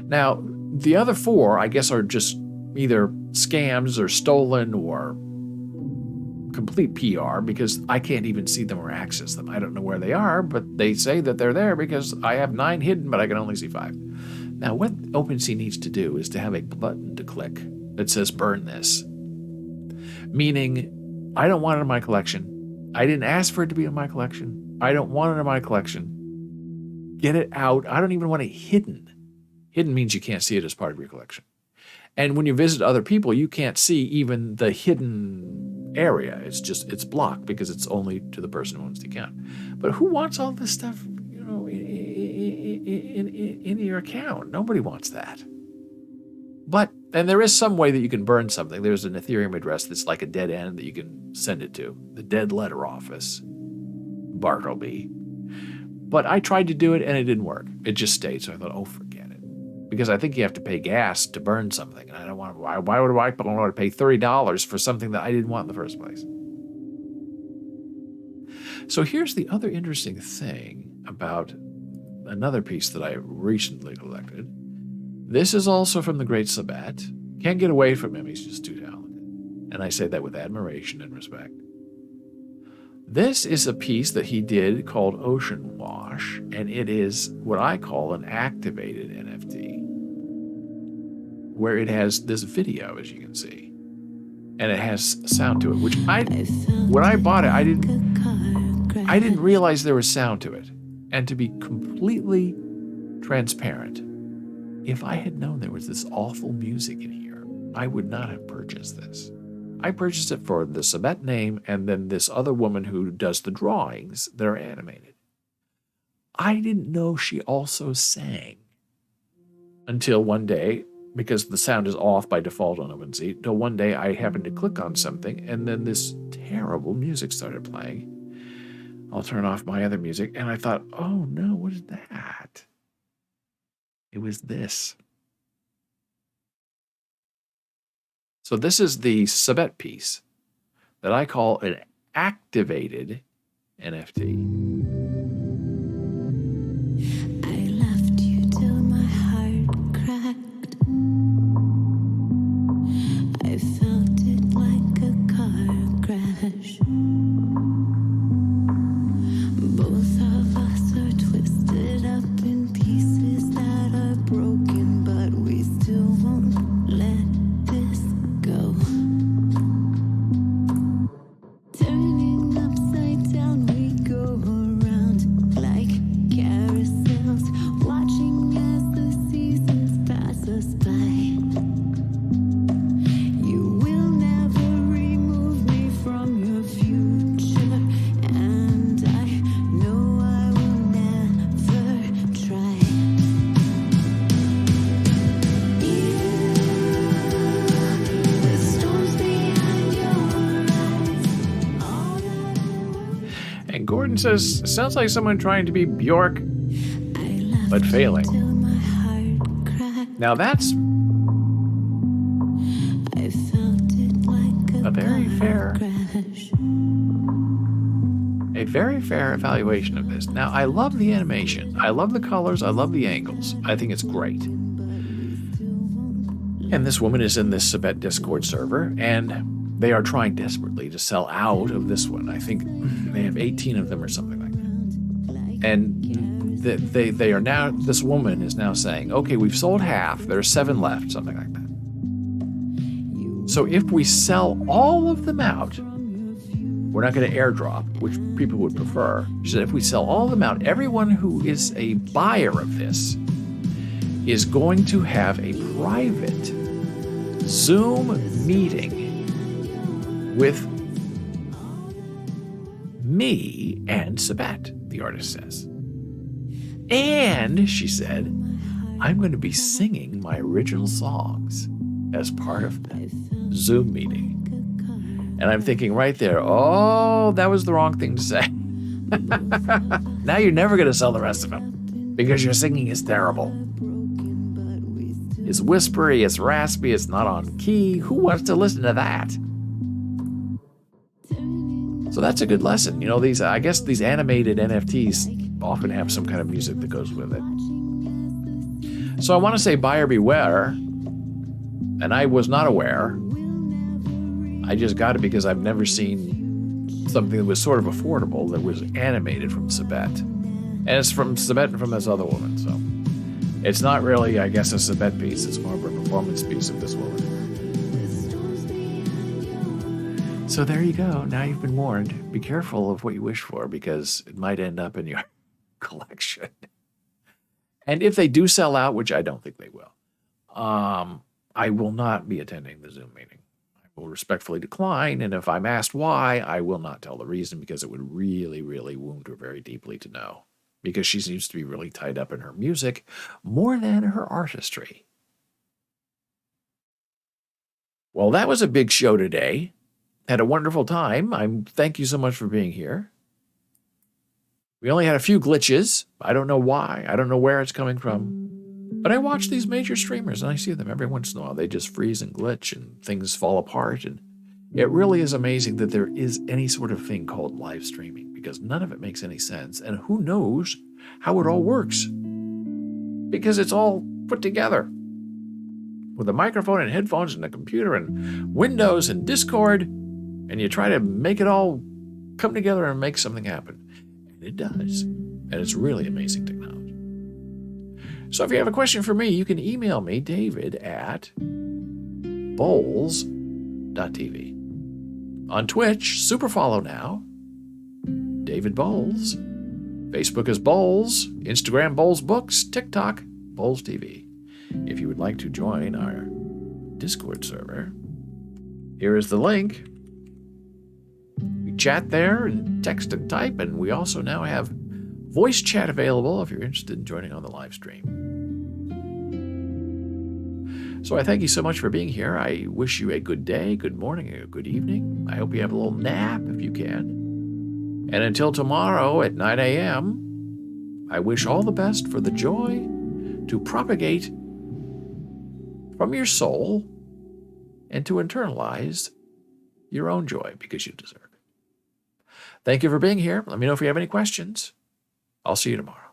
Now, the other 4, I guess, are just either scams or stolen or complete PR because I can't even see them or access them. I don't know where they are, but they say that they're there because I have 9 hidden, but I can only see 5. Now, what OpenSea needs to do is to have a button to click that says burn this. Meaning, I don't want it in my collection. I didn't ask for it to be in my collection. I don't want it in my collection. Get it out. I don't even want it hidden. Hidden means you can't see it as part of your collection. And when you visit other people, you can't see even the hidden area. It's blocked because it's only to the person who owns the account. But who wants all this stuff, in your account? Nobody wants that. And there is some way that you can burn something. There's an Ethereum address that's like a dead end that you can send it to. The Dead Letter Office, Bartleby. But I tried to do it and it didn't work. It just stayed. So I thought, forget it. Because I think you have to pay gas to burn something. And I don't want to, why would I want to pay $30 for something that I didn't want in the first place? So here's the other interesting thing about another piece that I recently collected. This is also from the great Sabet. Can't get away from him. He's just too talented. And I say that with admiration and respect. This is a piece that he did called Ocean Wash, and it is what I call an activated NFT, where it has this video, as you can see, and it has sound to it, which when I bought it, I didn't realize there was sound to it. And to be completely transparent, If I had known there was this awful music in here, I would not have purchased this. I purchased it for the Sabet name and then this other woman who does the drawings that are animated. I didn't know she also sang until one day, because the sound is off by default on OpenSea, until one day I happened to click on something and then this terrible music started playing. I'll turn off my other music and I thought, oh no, what is that? It was this. So this is the Sabet piece that I call an activated NFT. I left you till my heart cracked. I felt it like a car crash. Both of us are twisted up in pieces that are broken, but we still won't let this go. Turning upside down, we go around like carousels, watching as the seasons pass us by. You will never remove me from your future, and I know I will never try. The storms behind your eyes, all that I want. And Gordon says, sounds like someone trying to be Bjork, but failing. Till my heart cracked. Now that's I felt it like a very fair, crash. a very fair evaluation of this. Now, I love the animation. I love the colors. I love the angles. I think it's great. And this woman is in this Sabet Discord server, and they are trying desperately to sell out of this one. I think they have 18 of them or something like that. And they are now, this woman is now saying, okay, we've sold half. There are 7 left, something like that. So if we sell all of them out, we're not going to airdrop, which people would prefer. She said if we sell all of them out, everyone who is a buyer of this is going to have a private Zoom meeting with me and Sabet, the artist says. And, she said, I'm going to be singing my original songs as part of the Zoom meeting. And I'm thinking right there, oh, that was the wrong thing to say. Now you're never going to sell the rest of them because your singing is terrible. It's whispery, it's raspy, it's not on key. Who wants to listen to that? So that's a good lesson. You know, I guess these animated NFTs often have some kind of music that goes with it. So I want to say buyer beware, and I was not aware. I just got it because I've never seen something that was sort of affordable that was animated from Sabet. And it's from Sabet and from this other woman, so it's not really, I guess, a Sabet piece. It's more of a performance piece of this woman. So there you go. Now you've been warned. Be careful of what you wish for because it might end up in your collection. And if they do sell out, which I don't think they will, I will not be attending the Zoom meeting. I will respectfully decline, and if I'm asked why, I will not tell the reason because it would really, really wound her very deeply to know. Because she seems to be really tied up in her music more than her artistry. Well, that was a big show today. Had a wonderful time. Thank you so much for being here. We only had a few glitches. I don't know why. I don't know where it's coming from. But I watch these major streamers and I see them every once in a while. They just freeze and glitch and things fall apart. And it really is amazing that there is any sort of thing called live streaming because none of it makes any sense. And who knows how it all works? Because it's all put together with a microphone and headphones and a computer and Windows and Discord. And you try to make it all come together and make something happen. And it does. And it's really amazing technology. So if you have a question for me, you can email me, David, at Boles.tv. On Twitch, super follow now, David Boles. Facebook is Boles. Instagram, Boles Books. TikTok, Boles TV. if you would like to join our Discord server, here is the link. We chat there and text and type, and we also now have voice chat available if you're interested in joining on the live stream. So I thank you so much for being here. I wish you a good day, good morning, and a good evening. I hope you have a little nap if you can. And until tomorrow at 9 a.m., I wish all the best for the joy to propagate from your soul and to internalize your own joy because you deserve it. Thank you for being here. Let me know if you have any questions. I'll see you tomorrow.